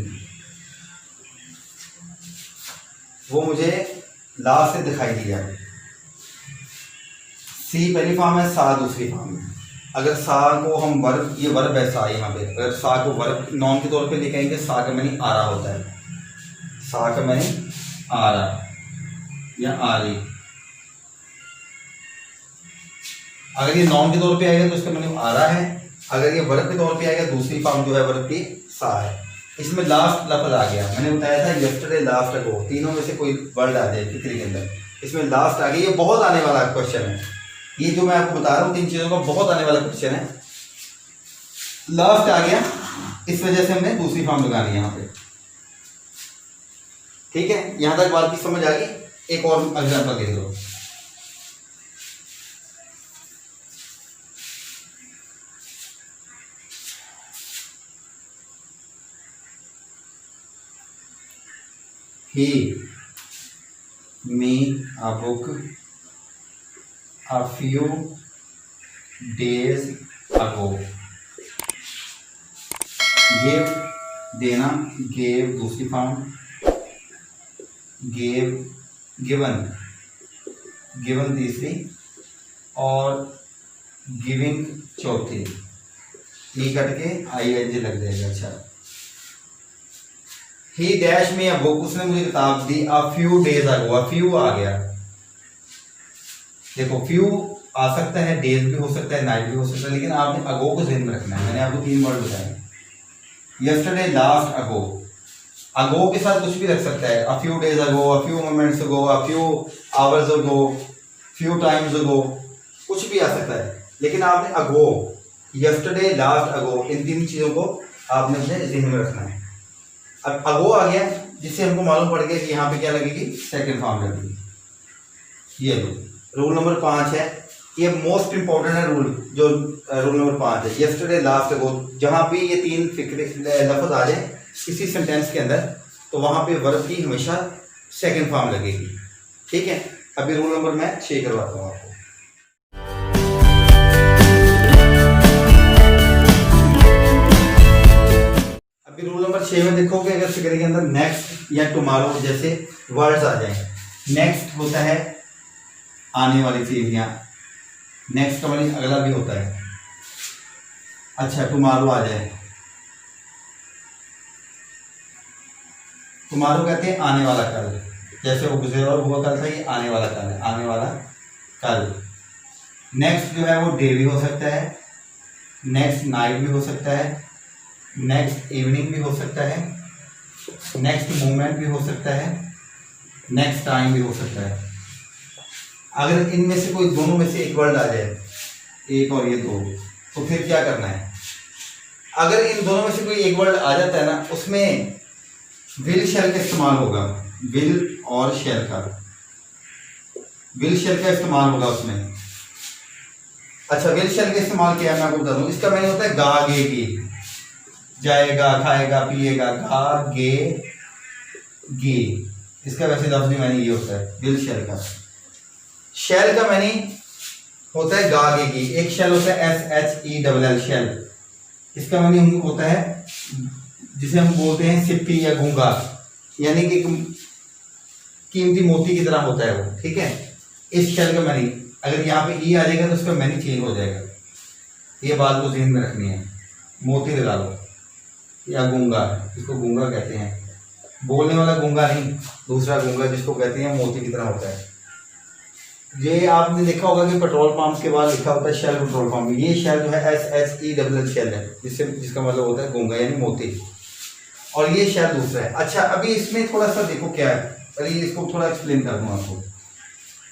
वो मुझे लास्ट से दिखाई दिया। सी पहली फॉर्म है, सा दूसरी फॉर्म है। अगर सा को हम वर्ब, ये वर्ब है सा, यहाँ पे अगर सा को वर्ब नॉन के तौर पे लिखेंगे, सा का मैंने आ रहा होता है, सा का मैंने आ रहा या आ रही। अगर ये नॉन के तौर पे आएगा तो इसका मैंने आ रहा है। अगर ये वर्ब के तौर पे आएगा, दूसरी फॉर्म जो है वर्ब की सा है। इसमें लास्ट लफ्ज आ गया, मैंने बताया था यस्टरडे, लास्ट अगो, तीनों में से कोई वर्ड आ जाए फिक्री के अंदर, इसमें लास्ट आ गई। ये बहुत आने वाला क्वेश्चन है, ये जो मैं आपको बता रहा हूँ 3 चीजों का बहुत आने वाला क्वेश्चन है। लास्ट आ गया, इस वजह से हमने दूसरी फॉर्म लगानी है यहाँ पे। ठीक है, यहां तक बात की समझ आ गई। एक और एग्जांपल देख लो। He me a book a few days ago. Gave देना, gave दूसरी फॉर्म, gave given, given तीसरी और गिविंग चौथी। ई कट के ING लग जाएगा। अच्छा, ही डैश में अब उसने मुझे किताब दी a few days ago, a few आ गया। देखो फ्यू आ सकता है, डेज भी हो सकता है, नाइट भी हो सकता है, लेकिन आपने अगो को ध्यान में रखना है। मैंने आपको 3 वर्ड बताए, यस्टरडे, लास्ट, अगो। अगो के साथ कुछ भी रख सकता है, a few days ago, a few moments ago, a few hours ago, few times ago, कुछ भी आ सकता है। लेकिन आपने अगो, यस्टरडे, लास्ट, अगो, इन 3 चीजों को आपने अपने ध्यान में रखना है। अब अगो आ गया, जिससे हमको मालूम पड़ गया कि यहाँ पे क्या लगेगी, सेकंड फॉर्म लगेगी। ये लो रूल नंबर 5 है, ये मोस्ट इंपॉर्टेंट है रूल, जो रूल नंबर 5 है, यस्टरडे, लास्ट, अगो। जहां भी ये 3 लफ्ज आ जाए किसी सेंटेंस के अंदर, तो वहां पे वर्ब की हमेशा सेकंड फॉर्म लगेगी। ठीक है, अभी रूल नंबर मैं 6 करवाता हूँ आपको। अभी रूल नंबर 6 में देखोगे, अगर फिगर के अंदर नेक्स्ट या टुमारो जैसे वर्ड्स आ जाए, नेक्स्ट होता है आने वाली चीज, या नेक्स्ट का मतलब अगला भी होता है। अच्छा, टुमारो आ जाए, टुमारो कहते हैं आने वाला कल, जैसे वो गुजरा हुआ कल था, ये आने वाला कल है, आने वाला कल। नेक्स्ट जो है वो डे भी हो सकता है, नेक्स्ट नाइट भी हो सकता है, नेक्स्ट इवनिंग भी हो सकता है, नेक्स्ट मोमेंट भी हो सकता है, नेक्स्ट टाइम भी हो सकता है। अगर इनमें से कोई दोनों में से एक वर्ड आ जाए, एक और ये 2, तो फिर क्या करना है? अगर इन दोनों में से कोई एक वर्ड आ जाता है ना, उसमें विल शैल का इस्तेमाल होगा, विल और शैल का, विल शैल का इस्तेमाल होगा उसमें। अच्छा, विल शैल का इस्तेमाल किया मैं आपको बता दूं, इसका मैंने होता है गागेगी, जाएगा, खाएगा, पिएगा, गागे गे, इसका वैसे लफ्ज़ी मानी ये होता है विल शैल का। शैल का मानी होता है गागेगी, एक शैल होता है SHELL शैल, इसका मानी होता है जिसे हम बोलते हैं सिप्पी या गूंगा, यानी कि कीमती मोती की तरह होता है वो। ठीक है, इस शैल का मानी अगर यहाँ पे ई आ जाएगा तो उसका मानी चेंज हो जाएगा, ये बात को ज़हन में रखनी है। मोती लगा लो, या गूंगा, इसको गूंगा कहते हैं, बोलने वाला गूंगा नहीं, दूसरा गूंगा जिसको कहते हैं मोती की तरह होता है। ये आपने देखा होगा कि पेट्रोल पंप के बाद लिखा होता है शेल पेट्रोल पंप, ये शेल जो है SHELL शेल है, जिसका मतलब होता है गूंगा यानी मोती, और ये शेल दूसरा है। अच्छा, अभी इसमें थोड़ा सा देखो क्या है, पहले इसको थोड़ा एक्सप्लेन कर दूं आपको।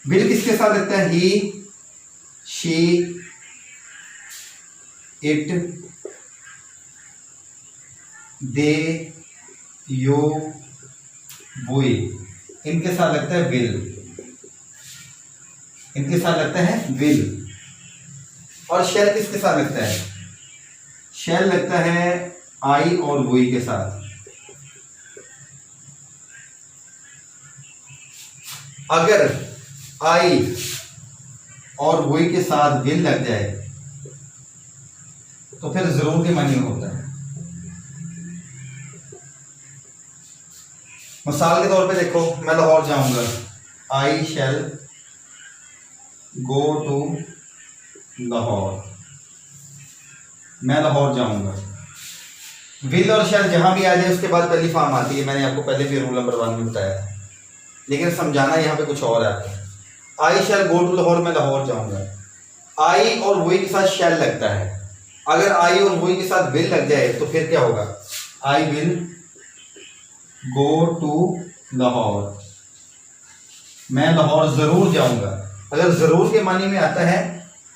विल किसके साथ लगता है? He, she, it, they, you, we, इनके साथ लगता है विल, इनके साथ लगता है विल। और शेल किसके साथ लगता है? शेल लगता है आई और वी के साथ। अगर आई और वी के साथ विल लग जाए तो फिर जरूर के मानी होता है। मिसाल के तौर पे देखो, मैं लाहौर जाऊंगा, आई शैल गो टू लाहौर, मैं लाहौर जाऊंगा। विल और शैल जहां भी आ जाए उसके बाद पहली फॉर्म आती है, मैंने आपको पहले भी रूल नंबर 1 में बताया था, लेकिन समझाना यहाँ पे कुछ और है। आई शैल गो टू लाहौर, मैं लाहौर जाऊंगा। आई और वी के साथ शैल लगता है, अगर आई और वी के साथ विल लग जाए तो फिर क्या होगा? I will go to Lahore, मैं लाहौर जरूर जाऊंगा। अगर जरूर के मानी में आता है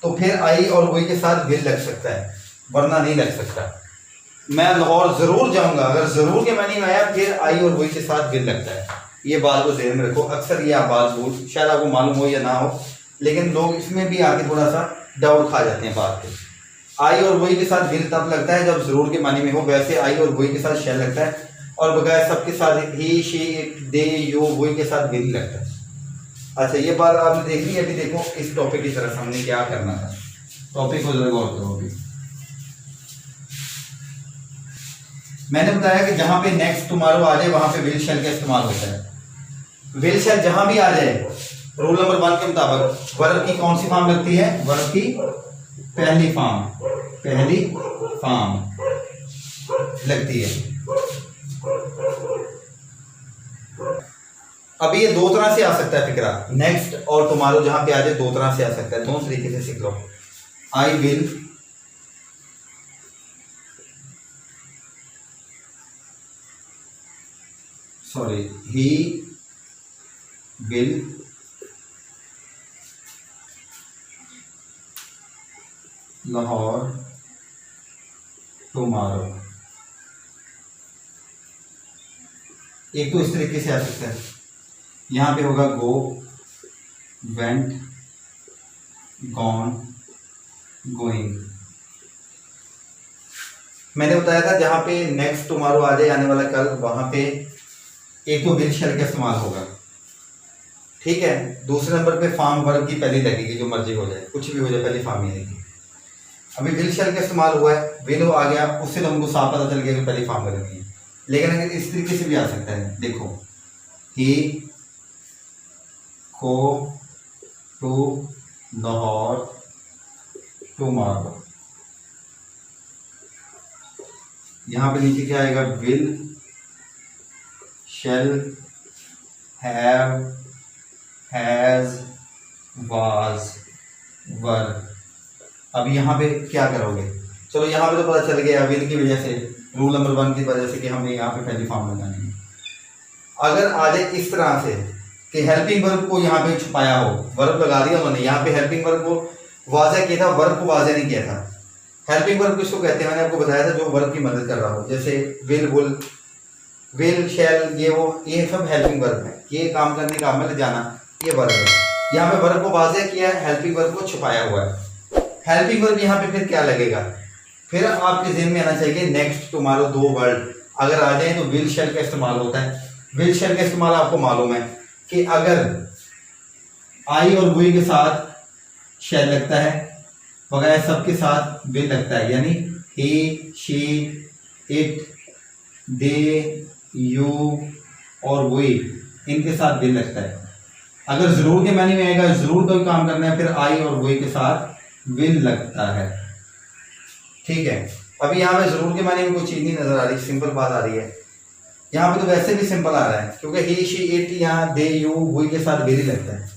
तो फिर आई और वी के साथ विल लग सकता है, वरना नहीं लग सकता। मैं लाहौर जरूर जाऊंगा, अगर जरूर के मानी में आया फिर आई और वी के साथ विल लगता है। ये बात को ध्यान में रखो। अक्सर ये आप बात बोल, शायद आपको मालूम हो या ना हो, लेकिन लोग इसमें भी आके थोड़ा सा डाउट खा जाते हैं बात पे। आई और वी के साथ विल तब लगता है जब जरूर के मानी में हो, वैसे आई और वी के साथ शैल लगता है, और बगैर सबके साथ ही, शी, दे, यू, वी के साथ विल लगता है। अच्छा, ये बात आपने देख ली। अभी देखो इस टॉपिक की तरफ हमने क्या करना था, टॉपिक को जरा गौर करो। अभी मैंने बताया कि जहां पे नेक्स्ट टुमारो आ जाए वहां पे विल शैल का इस्तेमाल होता है। विल शैल जहां भी आ जाए रूल नंबर 1 के मुताबिक वर्ब की कौन सी फॉर्म लगती है? वर्ब की पहली फॉर्म लगती है। अभी ये दो तरह से आ सकता है फिक्रा, नेक्स्ट और टुमारो जहां पे आ जाए दो तरह से आ सकता है, दोनों तरीके से सीख लो। I will sorry he will Lahore tomorrow. एक तो इस तरीके से आ सकता है, यहां पे होगा गो, वेंट, गॉन, गोइंग। मैंने बताया था जहां पे नेक्स्ट टुमारो आ जाए, आने वाला कल, वहां पे एक तो विल शैल का इस्तेमाल होगा, ठीक है। दूसरे नंबर पे फार्म वर्ब की पहली लगेगी, जो मर्जी हो जाए, कुछ भी हो जाए, पहली फार्म ही आएगी। अभी विल शैल का इस्तेमाल हुआ है, विल आ गया, उससे तो हमको साफ पता चल गया कि पहली फार्म लगनी है। लेकिन अगर इस तरीके से भी आ सकता है, देखो, ही को टू लाहौर टुमारो। यहां पे नीचे क्या आएगा, will shall have has was वर। अब यहाँ पे क्या करोगे, चलो यहाँ पे तो पता चल गया विल की वजह से, रूल नंबर 1 की वजह से कि हमने यहाँ पे पहली फॉर्म लगानी है। अगर आ जाए इस तरह से कि हेल्पिंग वर्ब को यहाँ पे छुपाया हो, वर्ब लगा दिया उन्होंने, यहाँ पे हेल्पिंग वर्ब को वाज़ह किया था, वर्ब को वाज़ह नहीं किया था। हेल्पिंग वर्ब किसको कहते हैं, मैंने आपको बताया था, जो वर्ब की मदद कर रहा हो, जैसे विल, वुल, विल, शैल, ये वो, ये सब हेल्पिंग वर्ब है। ये काम करने, काम में ले जाना, ये वर्ब है। यहाँ पे वर्ब को वाज़ह किया है, हेल्पिंग वर्ब को छुपाया हुआ है। हेल्पिंग वर्ब यहाँ पे फिर क्या लगेगा, फिर आपके ज़हन में आना चाहिए नेक्स्ट, टुमारो, दो वर्ड अगर आ जाए तो विल शैल का इस्तेमाल होता है। विल शैल का इस्तेमाल आपको मालूम है कि अगर आई और वी के साथ शैल लगता है, वगैरह सबके साथ विल लगता है, यानी ही, शी, इट, दे, यू और वी, इनके साथ विल लगता है। अगर जरूर के मानी में आएगा, जरूर कोई काम करना है, फिर आई और वी के साथ विल लगता है, ठीक है। अभी यहाँ पे जरूर के मानी में कोई चीज नहीं नजर आ रही, सिंपल बात आ रही है। यहाँ पे तो वैसे भी सिंपल आ रहा है, क्योंकि ही, शी, इट, यहाँ दे, यू, वी के साथ विल लगता है।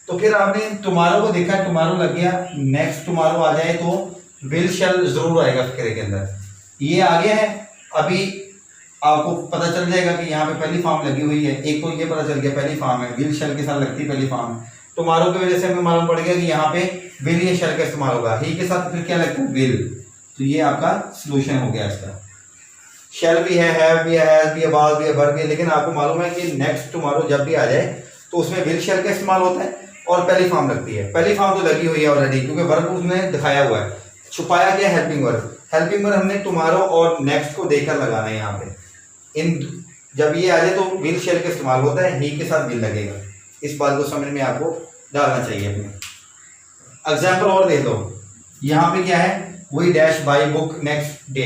तो फिर आपने टुमारो को देखा, टुमारो लग गया, नेक्स्ट टुमारो आ जाए तो विल शैल जरूर आएगा फिक्रे के अंदर, ये आ गया है। अभी आपको पता चल जाएगा कि यहाँ पे पहली फॉर्म लगी हुई है, एक तो ये पता चल गया पहली फॉर्म है, विल शैल के साथ लगती है पहली फॉर्म। टुमारो की वजह से हमें मालूम पड़ गया कि यहाँ पे विल या शैल का इस्तेमाल होगा, ही के साथ फिर क्या लगता है, विल। तो ये आपका सोल्यूशन हो गया इसका। शैल भी है, हैव भी है, हैज भी है, वाज भी है, वर भी है, लेकिन आपको मालूम है कि नेक्स्ट टुमारो जब भी आ जाए तो उसमें विल शैल का इस्तेमाल होता है और पहली फॉर्म लगती है। पहली फॉर्म तो लगी हुई है ऑलरेडी, क्योंकि वर्ब उसने दिखाया हुआ है, छुपाया गया हेल्पिंग वर्ब। हेल्पिंग वर्ब हमने टुमारो और नेक्स्ट को देकर लगाना है यहाँ पे। इन जब ये आ जाए तो विल शैल का इस्तेमाल होता है, ही के साथ विल लगेगा। इस बात को समझ में आपको डालना चाहिए अपने। एग्जाम्पल और दे दो, यहाँ पे क्या है, we dash by book next day.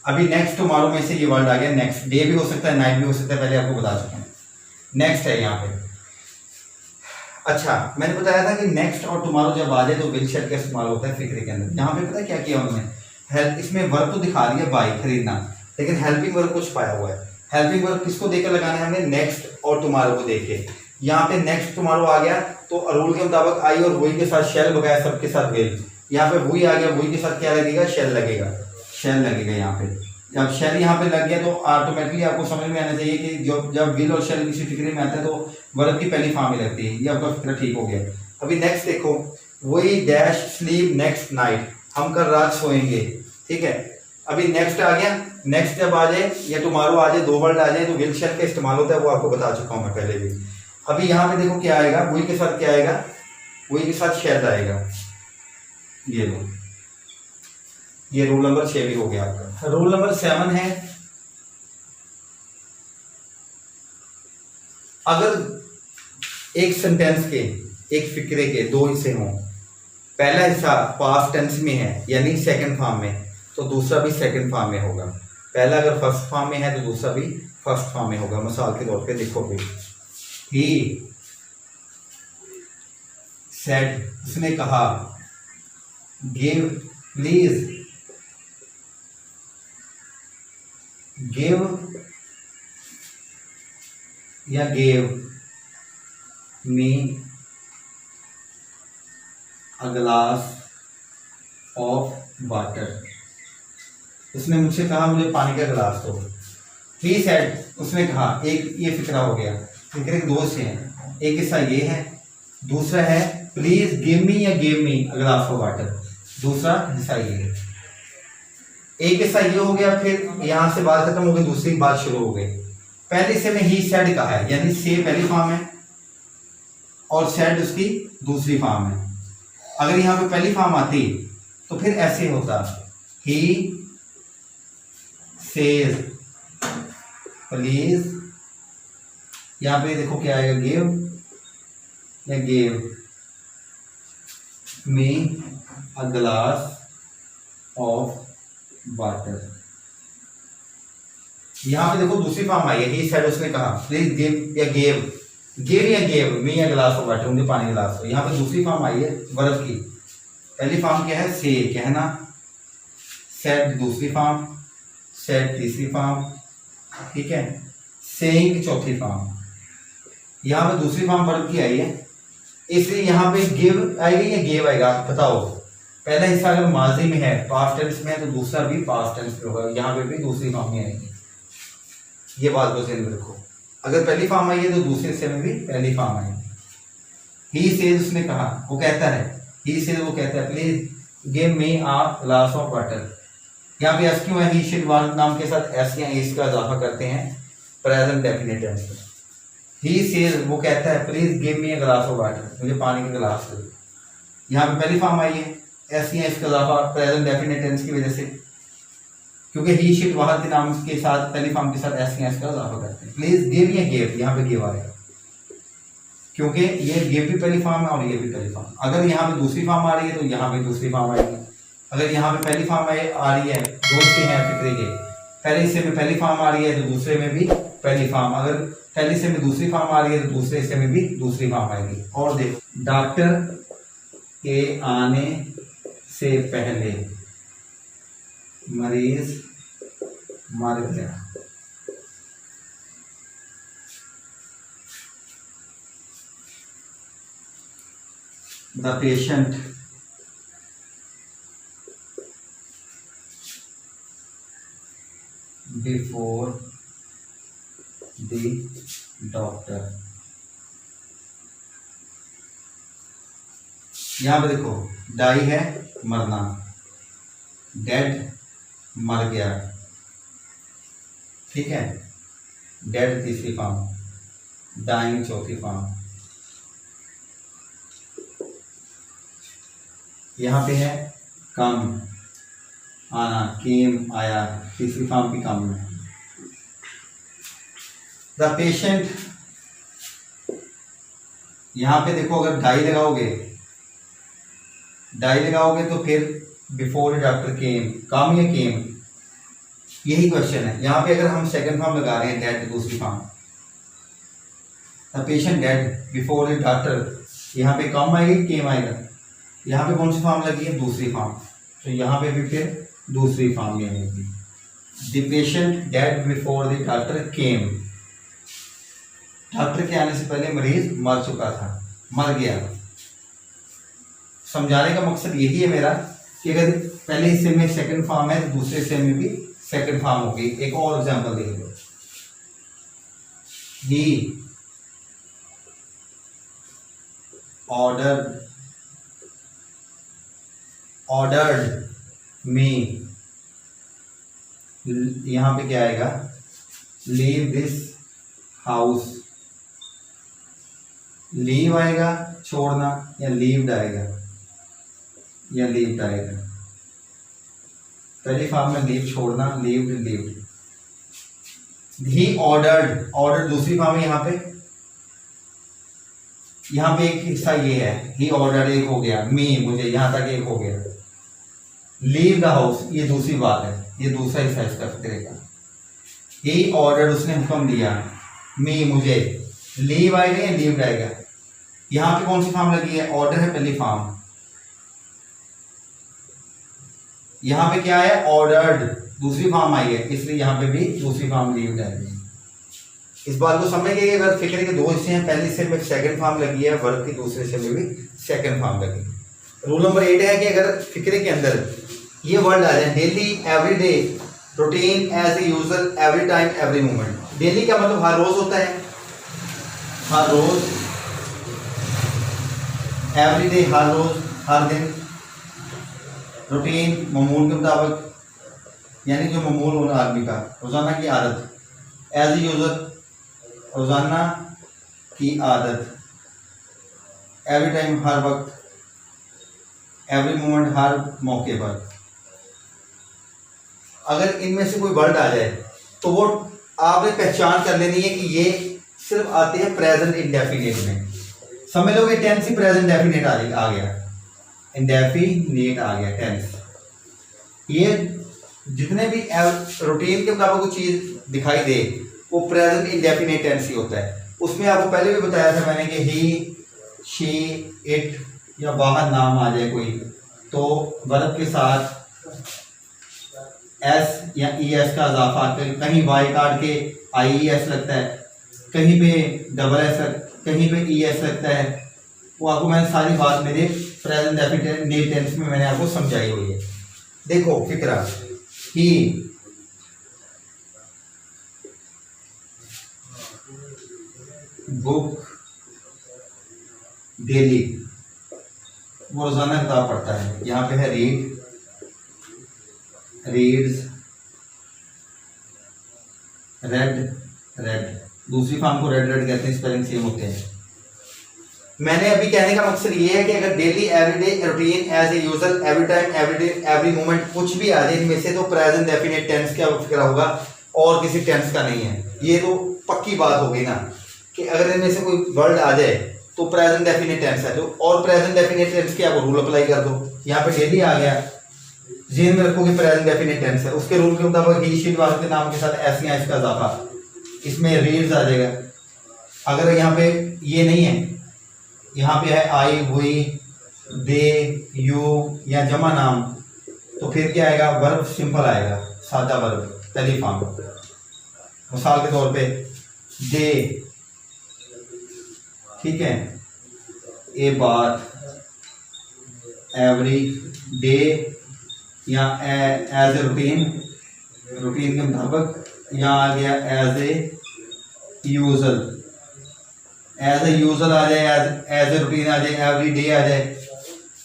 अभी नेक्स्ट टुमारो में से ये वर्ड आ गया, नेक्स्ट डे भी हो सकता है, नाइट भी हो सकता है, पहले आपको बता चुका हूँ, नेक्स्ट है यहाँ पे। अच्छा, मैंने बताया था कि नेक्स्ट और टुमारो जब आ जाए तो विल शैल का इस्तेमाल होता है फिक्रे के अंदर। यहाँ पे पता है क्या किया उन्होंने, हेल्प, इसमें वर्ब तो दिखा दिया बाय, खरीदना, लेकिन हेल्पिंग वर्ब को छुपाया हुआ है। हेल्पिंग वर्ब किसको देकर लगाना है हमें, नेक्स्ट और टुमारो को देख के। यहाँ पे नेक्स्ट टुमारो आ गया तो रूल के मुताबिक आई और वही के साथ शैल वगैरह सबके साथ विल। यहाँ पे वही आ गया, वही के साथ क्या लगेगा, शैल लगेगा, शैल लगेगा यहाँ पे। जब शैल यहाँ पे लग गया तो ऑटोमेटिकली आपको समझ में आना चाहिए कि जब विल और शैल किसी फिक्रे में आता है तो वर्ब की पहली फॉर्म ही लगती है। ये आपका फिक्रा ठीक हो गया। अभी नेक्स्ट देखो, वही डैश स्लीप नेक्स्ट नाइट, हम कल रात सोएंगे, ठीक है। अभी नेक्स्ट आ गया, नेक्स्ट जब आ जाए या टुमारो आ जाए, दो वर्ड आ जाए तो विल शैल का इस्तेमाल होता है, वो आपको बता चुका हूँ मैं पहले भी। अभी यहाँ पे देखो क्या आएगा, वही के साथ क्या आएगा, वही के साथ शैल आएगा। ये लो, ये रूल नंबर 6 भी हो गया आपका। रूल नंबर 7 है, अगर एक सेंटेंस के, एक फिक्रे के दो हिस्से हों, पहला हिस्सा पास्ट टेंस में है यानी सेकंड फॉर्म में, तो दूसरा भी सेकंड फॉर्म में होगा। पहला अगर फर्स्ट फॉर्म में है तो दूसरा भी फर्स्ट फॉर्म में होगा। मिसाल के तौर पे देखो, ही सेड, उसने कहा, गिव प्लीज, गिव या gave, me a glass of water. उसने मुझसे कहा मुझे पानी का गिलास दो। ही सेड, उसने कहा, एक ये फिक्रा हो गया। फिक्रे के दो हिस्से हैं, एक हिस्सा ये है, दूसरा है प्लीज गिव मी या give me a glass of water. दूसरा हिस्सा ये है। एक हिस्सा ये हो गया, फिर यहां से बात खत्म हो गई, दूसरी बात शुरू हो गई। पहले हिस्से में ही सेड कहा है, यानी से पहली फॉर्म है और सेड उसकी दूसरी फॉर्म है। अगर यहां पे पहली फॉर्म आती तो फिर ऐसे होता, ही सेज प्लीज, यहां पे देखो क्या आएगा, गिव या give me a glass of water. यहां पे देखो दूसरी फॉर्म आई है, ही सेड, उसने कहा प्लीज गिव या give me a glass of water, मुझे पानी गिलास दो। यहां पे दूसरी फॉर्म आई है वर्ब की। पहली फॉर्म क्या है, से कहना, सेड दूसरी फॉर्म, सेड तीसरी फॉर्म, ठीक है, सेइंग चौथी फॉर्म। यहां पे दूसरी फॉर्म वर्ब की आई है, इसलिए यहां पे गिव आएगी या गिव आएगा, आप बताओ। पहला हिस्सा अगर माजी में है, पास्ट टेंस में है, तो दूसरा भी पास्ट टेंस में होगा, यहां पे भी दूसरी फॉर्म में आएगी। ये बात को ध्यान में रखो, अगर पहली फॉर्म आई है तो दूसरे हिस्से में भी पहली फॉर्म आएगी। ही सेज, उसने कहा, वो कहता है, ही सेज वो कहता है, please give me a glass of water. यहाँ पे एस क्यों है, ही शिड वांट नाम के साथ एस या एस का इजाफा करते हैं प्रेजेंट डेफिनेट टेंस में। ही सेज वो कहता है, please give me a glass of water, मुझे पानी का गिलास दो। यहाँ पे पहली फॉर्म आई है, एस या एस का इजाफा प्रेजेंट डेफिनेट टेंस की वजह से, क्योंकि ही शिड वाहद के नाम के साथ पहली फॉर्म के साथ एस या एस का इजाफा करते हैं। प्लीज गिव या गिव, यहाँ पे गिव आएगा क्योंकि ये गिव भी पहली फॉर्म है और ये भी पहली फॉर्म। अगर यहाँ पे दूसरी फॉर्म आ रही है तो यहाँ पे दूसरी फॉर्म आएगी। अगर यहाँ पे पहली फॉर्म आ रही है, दो हिस्से हैं फिक्रे के, पहले हिस्से में पहली फॉर्म आ रही है तो दूसरे में भी पहली फॉर्म, अगर पहले हिस्से में दूसरी फॉर्म आ रही है तो दूसरे हिस्से में भी दूसरी फॉर्म आएगी। और देखो, डॉक्टर के आने से पहले मरीज मर गया। The patient before the doctor। यहां पे देखो, डाई है मरना, डेड मर गया, ठीक है, डेड तीसरी फॉर्म, डाइंग चौथी फॉर्म। यहाँ पे है कम, आना, केम आया, तीसरी फॉर्म भी कम है। द पेशेंट, यहाँ पे देखो अगर डाई लगाओगे तो फिर बिफोर डॉक्टर केम, कम या केम, यही क्वेश्चन है। यहाँ पे अगर हम सेकंड फॉर्म लगा रहे हैं, डेड दूसरी form, the patient dead before doctor, यहाँ पे कम आएगी केम आएगा। यहाँ पे कौन सी फॉर्म लगी है, दूसरी फॉर्म, तो यहाँ पे भी फिर दूसरी फॉर्म में आएगी। The patient dead before the doctor came, doctor के आने से पहले मरीज मर चुका था, मर गया। समझाने का मकसद यही है मेरा कि अगर पहले हिस्से में सेकंड फॉर्म है तो दूसरे हिस्से में भी सेकंड फॉर्म होगी। एक और एग्जांपल देख लो, ही ऑर्डर्ड मी, यहां पे क्या आएगा, लीव दिस हाउस, लीव आएगा छोड़ना, या लीव्ड आएगा, या लीव्ड आएगा। पहली फॉर्म में लीव छोड़ना, लीव्ड। ही ऑर्डर्ड दूसरी फॉर्म है। यहाँ पे एक हिस्सा ये है, ही ऑर्डर्ड एक हो गया, मी मुझे यहां तक एक हो गया, लीव द हाउस ये दूसरी बात है, ये दूसरा हिस्सा इसका फिक्रे का। ही ऑर्डर्ड उसने हुक्म दिया, मी मुझे, लीव आएगा या लीव्ड आएगा। यहाँ पे कौन सी फॉर्म लगी है, ऑर्डर है पहली फॉर्म, यहाँ पे क्या है, ऑर्डर्ड दूसरी फॉर्म आई है, इसलिए यहाँ पे भी दूसरी फॉर्म लीव्ड आएगी। इस बात को समझ गए कि अगर फिक्रे के दो हिस्से हैं, पहले हिस्से में सेकंड फॉर्म लगी है, वर्ब की दूसरे हिस्से में भी सेकंड फॉर्म लगी। रूल नंबर 8 है कि अगर फिक्रे के अंदर ये वर्ड आ जाए, daily, everyday, routine, as a usual, every time, every moment. Daily का मतलब हर रोज होता है, हर रोज, एवरीडे हर रोज, हर दिन, रूटीन मामूल के मुताबिक, यानी जो मामूल होना आदमी का रोजाना की आदत, एज ए यूजुअल रोजाना की आदत, एवरी टाइम हर वक्त, एवरी मोमेंट हर मौके पर। अगर इनमें से कोई वर्ड आ जाए तो वो आपने पहचान कर लेनी है कि ये सिर्फ आते हैं प्रेजेंट इंडेफिनिट में। समझ लो कि टेंस ही प्रेजेंट डेफिनेट आ गया, इंडेफिनेट आ गया टेंस। ये जितने भी रूटीन के मुताबिक कोई चीज दिखाई दे वो प्रेजेंट इंडेफिनेट टेंस ही होता है। उसमें आपको पहले भी बताया था मैंने कि ही, शी, इट या बाहर नाम आ जाए कोई तो वर्ब के साथ एस या ई एस का इजाफा, कहीं वाई काट के आई ई एस लगता है, कहीं पे डबल एस, कहीं पे ई एस लगता है। वो आपको मैंने सारी बात मेरे प्रेजेंट डेफिनेट टेंस में मैंने आपको समझाई हुई है। देखो फिक्रा, ही, बुक, डेली, वो रोजाना किताब पढ़ता है। यहाँ पे है रीड, रीड्स, रेड, रेड, दूसरी फॉर्म को रेड रेड कहते हैं, स्पेलिंग सेम होते हैं। मैंने अभी कहने का मकसद ये है कि अगर daily, everyday, routine, as a usual, every time, every day, every moment कुछ भी आ जाए इनमें से तो प्रेजेंट डेफिनेट टेंस का फिक्र होगा और किसी टेंस का नहीं है। ये तो पक्की बात होगी ना कि अगर इनमें से कोई वर्ड आ जाए तो प्रेजेंट डेफिनेट टेंस है। तो और प्रेजेंट डेफिनेट टेंस के आप रूल अप्लाई कर दो। यहाँ पे डेली आ गया, जेन में रखोगे प्रेजेंट डेफिनेट टेंस है, उसके रूल के मुताबिक ही, शी, वाज के नाम के साथ एस या इसका इजाफा, इसमें रीड्स आ जाएगा। अगर यहाँ पे ये नहीं है, यहाँ पे है आई, हुई, दे, यू या जमा नाम, तो फिर क्या आएगा, वर्ब सिंपल आएगा, सादा वर्ब, पहली फॉर्म। मिसाल के तौर पे दे, ठीक है, ए बात, एवरी डे या एज ए रूटीन, रूटीन के मुताबिक। यहाँ आ गया as a usual, as a usual आ जाए, एज ए रूटीन आ जाए, एवरी डे आ जाए।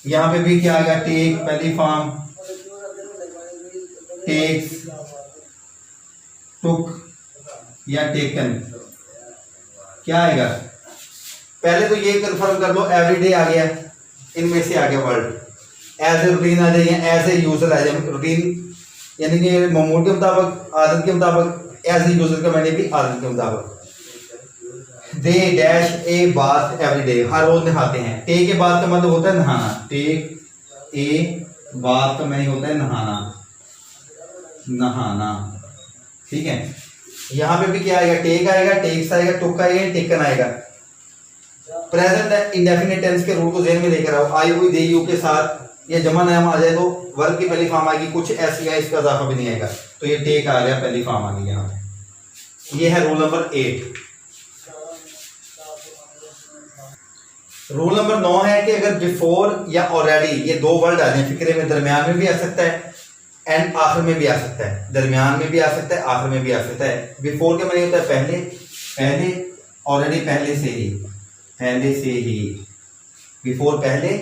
यहाँ पे भी क्या आ गया, टेक, पहली फॉर्म, टेक्स, टुक या टेकन, क्या आएगा। पहले तो ये कंफर्म कर लो, एवरीडे आ गया, इनमें से आ गया वर्ड, एज ए रूटीन आ जाए या एज ए यूजुअल आ जाए। रूटीन यानी कि मामूल के मुताबिक, आदत के मुताबिक, एज ए यूजुअल का मैंने भी आदत के मुताबिक। They dash a bath everyday, हर रोज नहाते हैं। टे के बाद का मतलब होता है नहाना, टेक ए बात का मैंने होता है नहाना, नहाना, ठीक है। यहाँ पे भी क्या आएगा, टेक आएगा, टेक्स आएगा, टुक आएगा, टेकन आएगा। प्रेजेंट इंडेफिनिट टेंस के रूल को ज़हन में लेकर आओ। आई, हुई, दे, यू के साथ ये जमा नाम आ जाए तो वर्ब की पहली फॉर्म आएगी, कुछ एस या इसका इजाफा भी नहीं आएगा, तो ये टेक आ गया, पहली फॉर्म आ गई यहाँ पे। ये है रूल नंबर 8। रूल नंबर 9 है कि अगर बिफोर या ऑलरेडी ये दो वर्ड आ जाए फिक्रे में, दरमियान में भी आ सकता है एंड आखिर में भी आ सकता है, दरमियान में भी आ सकता है, आखिर में भी आ सकता है। बिफोर के माने होता है पहले, पहले, ऑलरेडी पहले से ही, पहले से ही, बिफोर पहले,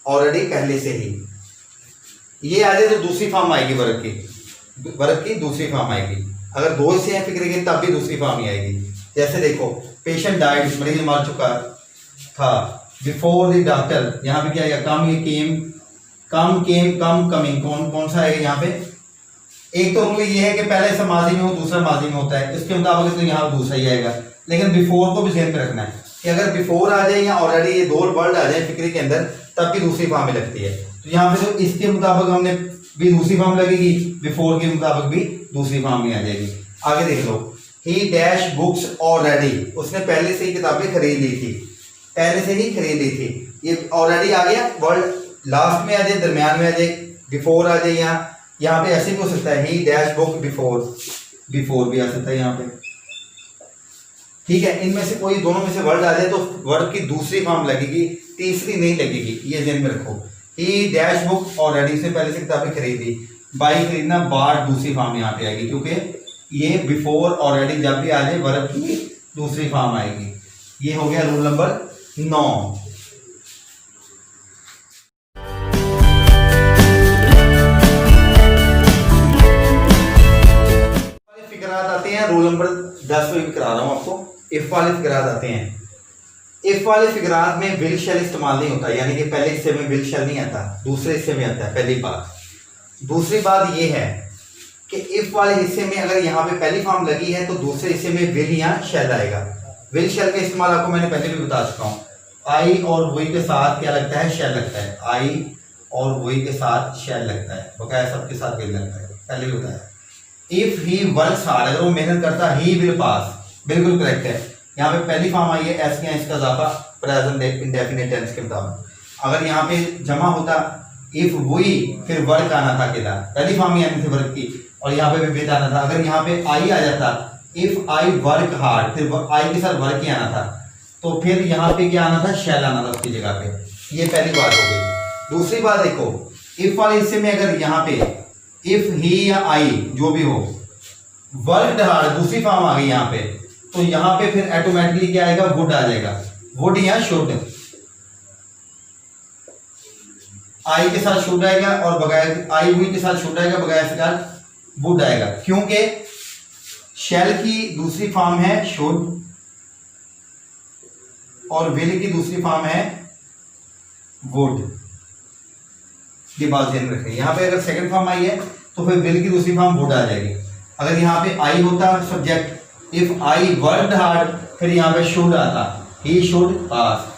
ऑलरेडी पहले से ही। ये आ जाए तो दूसरी फॉर्म आएगी वर्ब की, वर्ब की दूसरी फॉर्म आएगी। अगर दो हिस्से हैं फिक्रे के तब भी दूसरी फॉर्म ही आएगी। जैसे देखो, पेशेंट डाइड, मरीज मर चुका था, बिफोर द डॉक्टर, यहाँ पे क्या आएगा, कम, ये केम, कम, केम, कम, कमिंग, कौन कौन सा आएगा यहाँ पे। एक तो रूल ये है कि पहले से माजी में हो, दूसरा माजी में होता है, इसके मुताबिक तो यहाँ दूसरा ही आएगा। लेकिन बिफोर को भी ध्यान में रखना है कि अगर बिफोर आ जाए या ऑलरेडी ये दो वर्ड आ जाए फिक्रे के अंदर तब भी दूसरी फॉर्म में लगती है। तो यहाँ पे तो इसके मुताबिक हमने भी दूसरी फॉर्म लगेगी, बिफोर के मुताबिक भी दूसरी फॉर्म में आ जाएगी। आगे देख लो, ही डैश बुक्स ऑलरेडी, उसने पहले से ही किताबें खरीद ली थी, पहले से ही खरीद ली थी। ये ऑलरेडी आ गया, वर्ड लास्ट में आ जाए, दरमियान में आ जाए, बिफोर आ जाए, यहाँ पे ऐसे भी हो सकता है, ही डैश बुक बिफोर, बिफोर भी आ सकता है यहाँ पे। ठीक है, इनमें से कोई दोनों में से वर्ड आ जाए तो वर्ड की दूसरी फॉर्म लगेगी, तीसरी नहीं लगेगी, ये ध्यान में रखो। ही डैश बुक ऑलरेडी, इसने पहले से किताबें खरीदी, बाई खरीदना, बार दूसरी फॉर्म यहाँ पे आएगी, क्योंकि ये बिफोर ऑलरेडी जब भी आ जाए वर्ब की दूसरी फॉर्म आएगी। ये हो गया रूल नंबर 9। फिक्रात आते हैं रूल नंबर 10 में भी करा रहा हूं आपको। इफ वाले फिक्रात आते हैं। इफ वाले फिक्रात में विल शैल इस्तेमाल नहीं होता, यानी कि पहले हिस्से में विल शैल नहीं आता, दूसरे हिस्से में आता है। पहली बात। दूसरी बात ये है कि इफ वाले हिस्से में अगर यहाँ पे पहली फॉर्म लगी है तो दूसरे हिस्से में विल या शैल आएगा। विल शैल का इस्तेमाल आपको मैंने पहले भी बता चुका हूँ। आई और वही के साथ क्या लगता है, शैल लगता है। आई और वही के साथ शैल लगता है, बकाया सबके साथ विल लगता है, पहले भी बताया। इफ ही वर्क्स हार्ड, अगर वो मेहनत करता ही विल पास, बिल्कुल करेक्ट है। यहाँ पे पहली फॉर्म आई है एस के, इसका इजाफा प्रेजेंट इंडेफिनिट टेंस के मुताबिक। अगर यहाँ पे जमा होता इफ वही, फिर वर्क आना था अकेला, पहली फॉर्म ही आनी थी वर्क की, और यहाँ पे भी विद आना था। अगर यहाँ पे आई आ जाता इफ आई वर्क हार्ड, फिर आई के साथ वर्क ही आना था, तो फिर यहाँ पे क्या आना था, शैल आना था उसकी जगह पे। ये पहली बात हो गई। दूसरी बात देखो, इफ वाले हिस्से में अगर यहाँ पे इफ ही या आई जो भी हो वर्क हार्ड, दूसरी फॉर्म आ गई यहाँ पे, तो यहाँ पे फिर ऑटोमेटिकली क्या आएगा, वुड आ जाएगा। वुड या शुड, आई के साथ शुड आएगा और बगैर आई हुई के साथ शुड आएगा, बगैर के साथ वुड आएगा, क्योंकि शैल की दूसरी फॉर्म है शुड और विल की दूसरी फॉर्म है वुड। ये बात ध्यान रखें। यहाँ पे अगर सेकंड फॉर्म आई है तो फिर विल की दूसरी फॉर्म वुड आ जाएगी। अगर यहाँ पे आई होता subject, if I worked hard, फिर यहाँ पे शुड आता, ही शुड पास।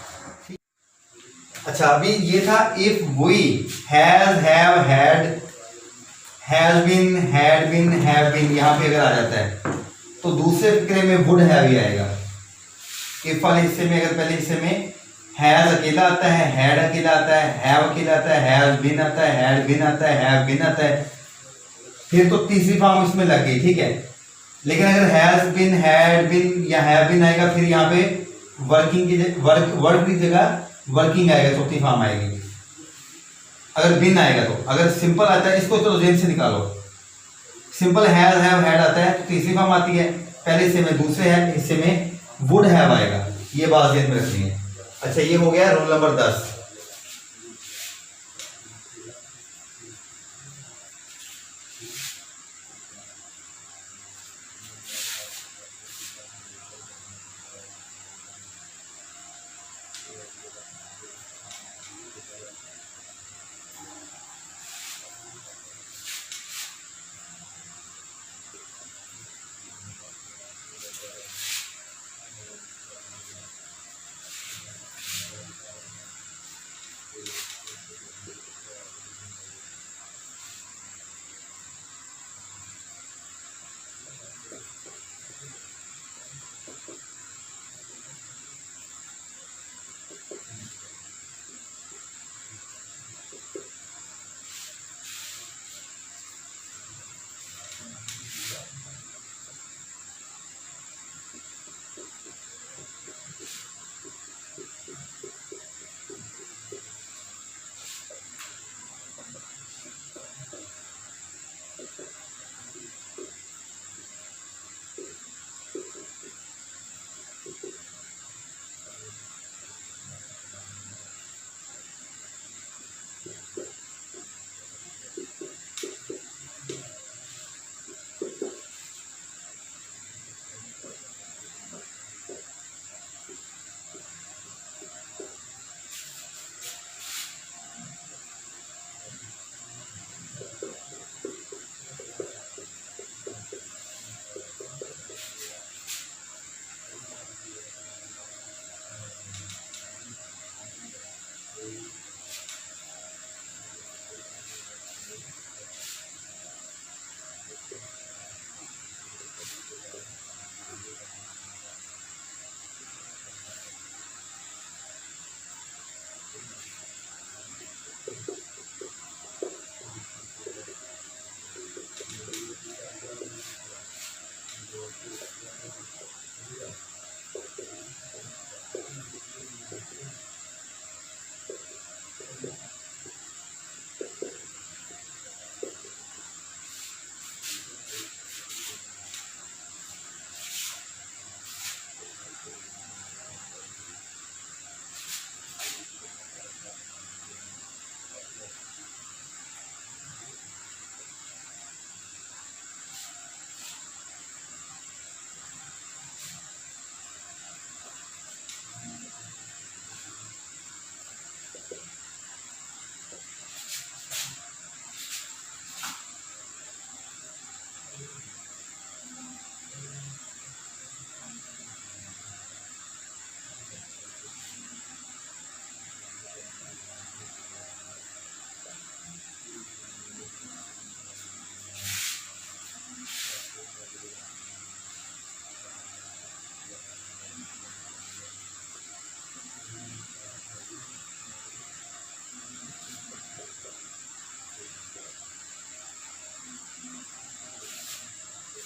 अच्छा, अभी ये था if we has, have, had, has been, had been, have been, यहाँ पे अगर आ जाता है तो दूसरे फिक्रे में वुड हैव ही आएगा। इफ वाले हिस्से में अगर पहले हिस्से में हैज अकेला आता है, हैड अकेला आता है, हैव अकेला आता है, हैज बीन आता है, हैड बीन आता है, हैव बीन आता है, फिर तो तीसरी फॉर्म इसमें लग गई, ठीक है। लेकिन अगर हैज बीन, हैड बीन या हैव बीन आएगा, फिर यहाँ पे वर्किंग की वर्क की जगह वर्किंग आएगा, चौथी फॉर्म आएगी। अगर बिन आएगा तो, अगर सिंपल आता है, इसको चलो जेन से निकालो। सिंपल हैज, हैव, हैड आता है तो तीसरी फॉर्म आती है पहले हिस्से में, दूसरे हिस्से में वुड हैव आएगा। ये बात ध्यान में रखनी है। अच्छा, ये हो गया रूल नंबर 10।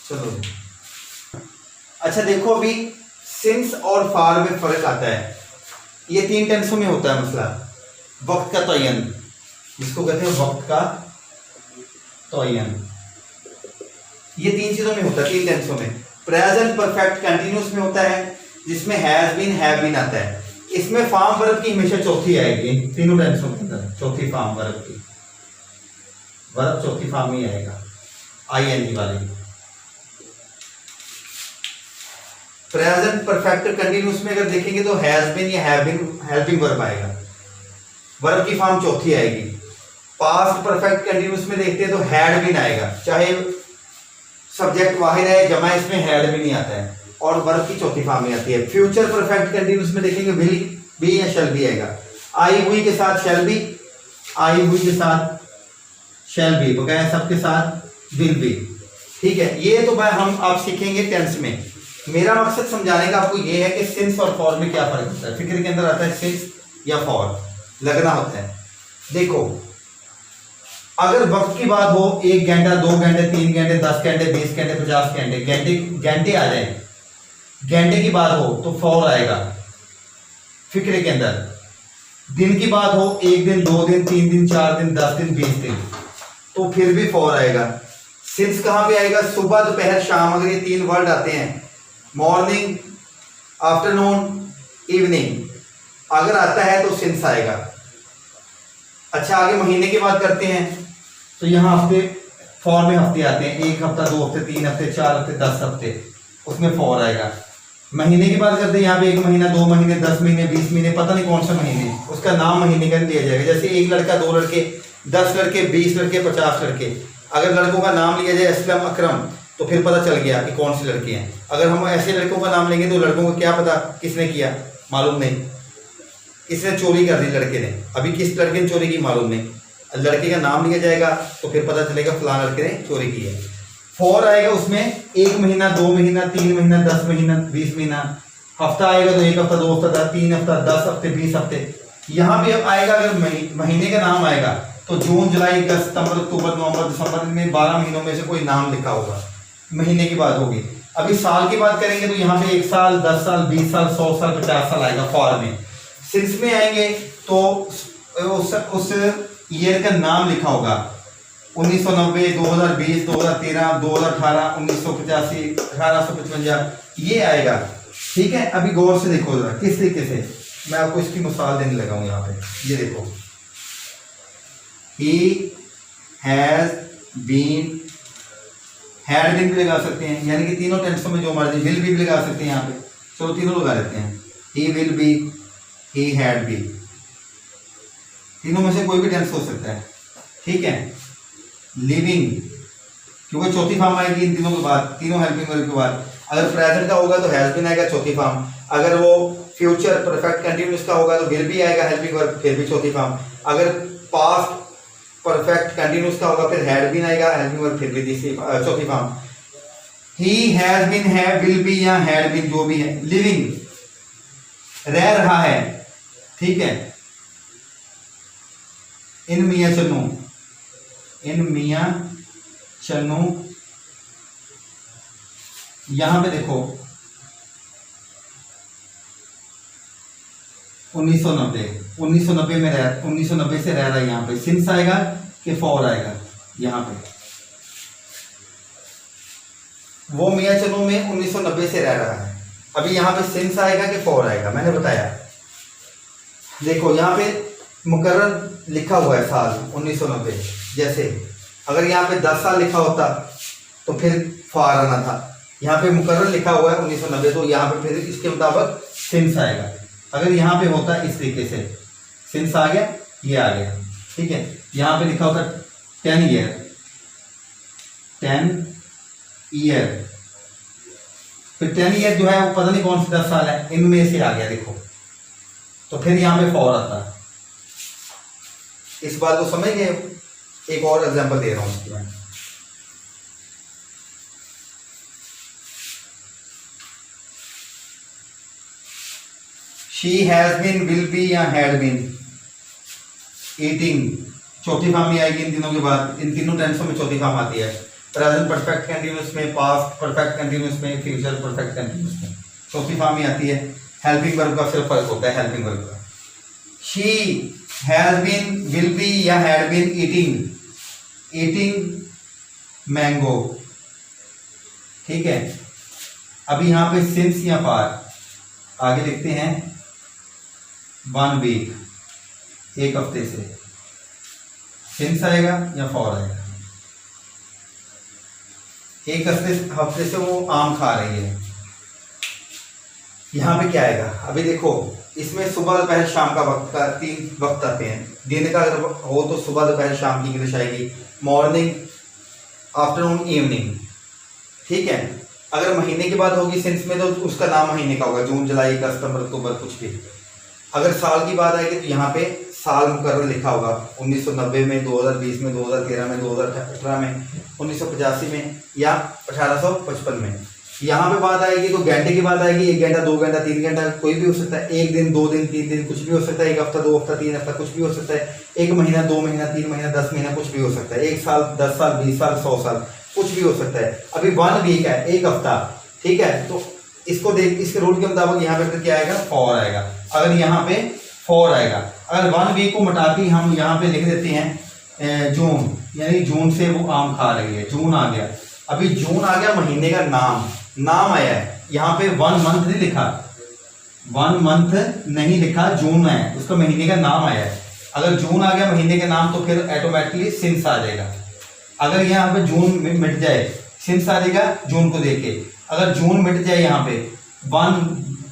चलो अच्छा देखो, अभी सिंस और फार में फर्क आता है। ये 3 टेंसों में होता है मसला। वक्त का तयन, जिसको कहते हैं वक्त का तयन, ये 3 चीजों में होता है, 3 टेंसों में। प्रेजेंट परफेक्ट कंटिन्यूस में होता है, जिसमें हैज बीन हैव बीन आता है। इसमें फॉर्म वर्ब की हमेशा चौथी आएगी, तीनों टेंसों के अंदर चौथी फॉर्म वर्ब की, वर्ब चौथी फॉर्म में आएगा, आईएनजी वाली। प्रेजेंट परफेक्ट कंटिन्यूस में अगर देखेंगे तो हैज बीन या हैव बीन हेल्पिंग वर्ब आएगा, वर्ब की फॉर्म चौथी आएगी। पास्ट परफेक्ट कंटिन्यूस में देखते हैं तो हैड बीन आएगा, चाहे सब्जेक्ट वाहिद है, जमा इसमें हैड भी नहीं आता है, और वर्ब की चौथी फॉर्म में आती है। फ्यूचर परफेक्ट कंटिन्यूस में देखेंगे विल बी या शैल बी आएगा। आई हुई के साथ शैल बी, आई हुई के साथ शैल बी, बकाया सबके साथ विल बी। ठीक है, ये तो भाई हम आप सीखेंगे टेंस में। मेरा मकसद समझाने का आपको ये है कि सिंस और फॉर में क्या फर्क होता है। फिक्र के अंदर आता है सिंस या फॉर लगना होता है। देखो, अगर वक्त की बात हो, 1 घंटा 2 घंटे 3 घंटे 10 घंटे 20 घंटे 50 घंटे घंटे आ जाए, घंटे की बात हो तो फॉर आएगा फिक्रे के अंदर। दिन की बात हो, 1 दिन 2 दिन 3 दिन 4 दिन 10 दिन 20 दिन, तो फिर भी फॉर आएगा। सिंस कहां पे आएगा? सुबह दोपहर शाम, अगर ये 3 वर्ड आते हैं, मॉर्निंग आफ्टरनून इवनिंग, अगर आता है तो सिंस आएगा। अच्छा, आगे महीने की बात करते हैं तो यहाँ हफ्ते, फॉर में हफ्ते आते हैं, 1 हफ्ता 2 हफ्ते 3 हफ्ते 4 हफ्ते 10 हफ्ते, उसमें फॉर आएगा। महीने की बात करते हैं, यहाँ पे 1 महीना 2 महीने 10 महीने 20 महीने, पता नहीं कौन सा महीने, उसका नाम महीने का दिया जाएगा। जैसे 1 लड़का 2 लड़के 10 लड़के 20 लड़के 50 लड़के, अगर लड़कों का नाम लिया जाए असलम अकरम तो फिर पता चल गया कि कौन से लड़के हैं। अगर हम ऐसे लड़कों का नाम लेंगे तो लड़कों को क्या पता किसने किया, मालूम नहीं, किसने चोरी कर दी, लड़के ने, अभी किस लड़के ने चोरी की मालूम नहीं। लड़के का नाम लिया जाएगा तो फिर पता चलेगा फलां लड़के ने चोरी की है। फॉर आएगा उसमें 1 महीना 2 महीना 3 महीना 10 महीना 20 महीना, हफ्ता आएगा तो 1 हफ्ता 2 हफ्ता 3 हफ्ता 10 हफ्ते 20 हफ्ते। यहाँ पे अब आएगा, अगर महीने का नाम आएगा तो जून जुलाई अगस्त सितंबर अक्टूबर नवंबर दिसंबर में 12 महीनों में से कोई नाम लिखा होगा, महीने की बात होगी। अभी साल की बात करेंगे तो यहाँ पे 1 साल 10 साल 20 साल 100 साल 50 साल आएगा फॉर में। सिंस में आएंगे तो उस ईयर का नाम लिखा होगा, 1990 2020 2013 2018 1985 1855, ये आएगा। ठीक है, अभी गौर से देखो जरा किस तरीके से मैं आपको इसकी मिसाल देने लगा हूं। यहाँ पे ये देखो, he has been, had been भी लगा सकते हैं, यानी कि तीनों टेंसों में जो मर्जी, विल भी लगा सकते हैं यहाँ पे। चलो तीनों लगा लेते हैं, he will be, he had be, तीनों में से कोई भी टेंस हो सकता है। ठीक है, लिविंग, क्योंकि चौथी फॉर्म आएगी इन तीनों के बाद, तीनों हेल्पिंग वर्ब के बाद। अगर प्रेजेंट का होगा तो हैज बीन आएगा चौथी फॉर्म, अगर वो फ्यूचर परफेक्ट कंटिन्यूअस का होगा तो विल भी आएगा हेल्पिंग वर्ब, फिर भी चौथी फॉर्म। अगर पास्ट परफेक्ट कंटिन्यूअस का होगा फिर हैड बीन आएगा हेल्पिंग वर्ब, फिर भी चौथी form. He has been, have, will be या हैड बीन, जो भी है। लिविंग, रह रहा है। ठीक है, इन मियां चन्नू, इन मियां चन्नू, यहां पे देखो 1990 में रह, 1990 से रह रहा है, यहाँ पे सिंस आएगा कि फॉर आएगा। यहाँ पे वो मियां चन्नू में 1990 से रह रहा है, अभी यहाँ पे सिंस आएगा कि फॉर आएगा, मैंने बताया। देखो यहाँ पे मुकर्रर लिखा हुआ है साल 1990, जैसे अगर यहाँ पे 10 साल लिखा होता तो फिर फॉर आना था, यहाँ पे मुकर्रर लिखा हुआ है 1990 तो यहाँ पे फिर इसके मुताबिक सिंस आएगा। अगर यहाँ पे होता इस तरीके से, सिंस आ गया, ये आ गया। ठीक है, यहाँ पे लिखा होता 10 ईयर, 10 ईयर, फिर 10 ईयर जो है वो पता नहीं कौन से 10 साल है, इनमें से आ गया देखो, तो फिर यहाँ पे फॉर आता है। इस बात को समझ गए? एक और एग्जांपल दे रहा हूं उसकी मैं। She has been, will be या हैड बीन ईटिंग, चौथी फॉर्म में आएगी इन तीनों के बाद, इन तीनों टेंसों में चौथी फॉर्म आती है। प्रेजेंट परफेक्ट कंटिन्यूअस में, पास्ट परफेक्ट कंटिन्यूअस में, फ्यूचर परफेक्ट कंटिन्यूअस में चौथी फॉर्म में आती है। हेल्पिंग वर्ब का सिर्फ फर्क होता है हेल्पिंग वर्ब का। She has been, will be या हैड बीन ईटिंग मैंगो, ठीक है। अभी यहाँ पे सिंस या फॉर, आगे लिखते हैं 1 वीक, एक हफ्ते से, सिंस आएगा या फॉर आएगा। एक हफ्ते से वो आम खा रही है। यहाँ पे क्या आएगा, अभी देखो इसमें सुबह दोपहर शाम का वक्त का 3 वक्त आते हैं। दिन का अगर हो तो सुबह दोपहर शाम की इंग्लिश आएगी, मॉर्निंग आफ्टरनून इवनिंग, ठीक है। अगर महीने की बात होगी सिंस में तो उसका नाम महीने का होगा, जून जुलाई अगस्त सितंबर अक्टूबर कुछ भी। अगर साल की बात आएगी तो यहाँ पे साल मुकर्रर लिखा होगा, 1990 में, 2020 में, 2013 में, 2018 में, 1985 में या 1855 में। यहाँ पे बात आएगी तो घंटे की बात आएगी, 1 घंटा 2 घंटा 3 घंटा कोई भी हो सकता है, 1 दिन 2 दिन 3 दिन कुछ भी हो सकता है, 1 हफ्ता 2 हफ्ता 3 हफ्ता कुछ भी हो सकता है, 1 महीना 2 महीना 3 महीना 10 महीना कुछ भी हो सकता है, 1 साल 10 साल 20 साल 100 साल कुछ भी हो सकता है। अभी 1 वीक है, 1 हफ्ता, ठीक है। तो इसको देख, इसके रूल के मुताबिक यहाँ पे फिर क्या आएगा, फॉर आएगा। अगर यहाँ पे फॉर आएगा, अगर 1 वीक को मटा के हम यहाँ पे लिख देते हैं जून, यानी जून से वो आम खा रही है, जून आ गया। अभी जून आ गया, महीने का नाम आया है, यहाँ पे 1 मंथ नहीं लिखा, 1 मंथ नहीं लिखा, जून है, उसका महीने का नाम आया है। अगर जून आ गया महीने का नाम तो फिर ऑटोमेटिकली सिंस आ जाएगा। अगर यहाँ पे जून मिट जाए, सिंस आ जाएगा जून को देख के। अगर जून मिट जाए, यहाँ पे 1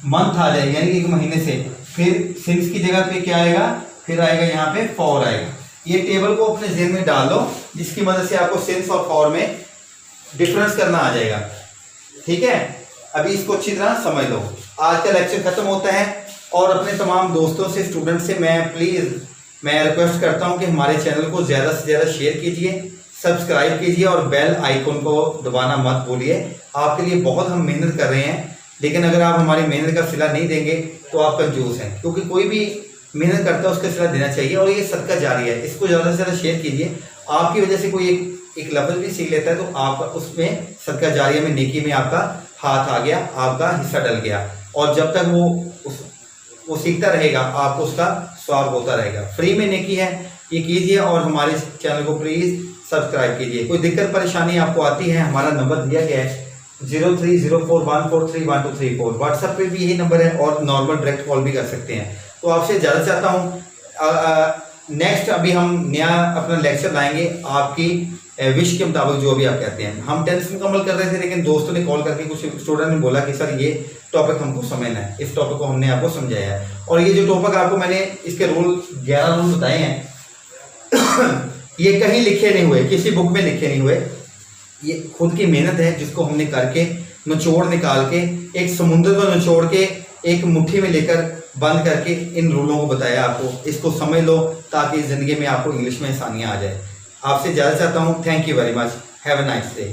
मंथ आ जाए यानी कि 1 महीने से, फिर सिंस की जगह पे क्या आएगा, फिर आएगा यहाँ पे फॉर आएगा। ये टेबल को अपने ज़हन में डाल लो, जिसकी मदद से आपको सिंस और फॉर में डिफरेंस करना आ जाएगा, ठीक है। अभी इसको अच्छी तरह समझ लो। आज का लेक्चर खत्म होता है और अपने तमाम दोस्तों से, स्टूडेंट से मैं रिक्वेस्ट करता हूं कि हमारे चैनल को ज़्यादा से ज़्यादा शेयर कीजिए, सब्सक्राइब कीजिए और बेल आइकन को दबाना मत भूलिए। आपके लिए बहुत हम मेहनत कर रहे हैं, लेकिन अगर आप हमारी मेहनत का सिला नहीं देंगे तो आप कंजूस हैं, क्योंकि कोई भी मेहनत करता है उसका सिला देना चाहिए और ये सदका जारी है। इसको ज़्यादा से ज़्यादा शेयर कीजिए। आपकी वजह से कोई एक लफ्ज़ भी सीख लेता है तो आपका उसमें सदका जारिया में, नेकी में आपका हाथ आ गया, आपका हिस्सा डल गया। और जब तक वो सीखता रहेगा आपको उसका स्वाब होता रहेगा। फ्री में नेकी है, ये कीजिए और हमारे चैनल को प्लीज़ सब्सक्राइब कीजिए। कोई दिक्कत परेशानी आपको आती है, हमारा नंबर दिया गया है 0304143123 व्हाट्सएप पे भी यही नंबर है और नॉर्मल डायरेक्ट कॉल भी कर सकते हैं। तो आपसे ज़्यादा चाहता हूँ नेक्स्ट अभी हम नया अपना लेक्चर लाएंगे आपकी विश के मुताबिक, जो भी आप कहते हैं। हम टेंस मुकम्मल कर रहे थे, लेकिन दोस्तों ने कॉल करके, कुछ स्टूडेंट ने बोला कि सर ये टॉपिक हमको समझना है, इस टॉपिक को हमने आपको समझाया है। और ये जो टॉपिक आपको मैंने इसके रूल 11 रूल बताए हैं ये कहीं लिखे नहीं हुए, किसी बुक में लिखे नहीं हुए, ये खुद की मेहनत है जिसको हमने करके निचोड़ निकाल के, एक समुद्र को निचोड़ के एक मुट्ठी में लेकर बंद करके इन रूलों को बताया आपको। इसको समझ लो ताकि ज़िंदगी में आपको इंग्लिश में आसानियाँ आ जाए। आपसे ज़्यादा चाहता हूँ। Thank you very much, have a nice day.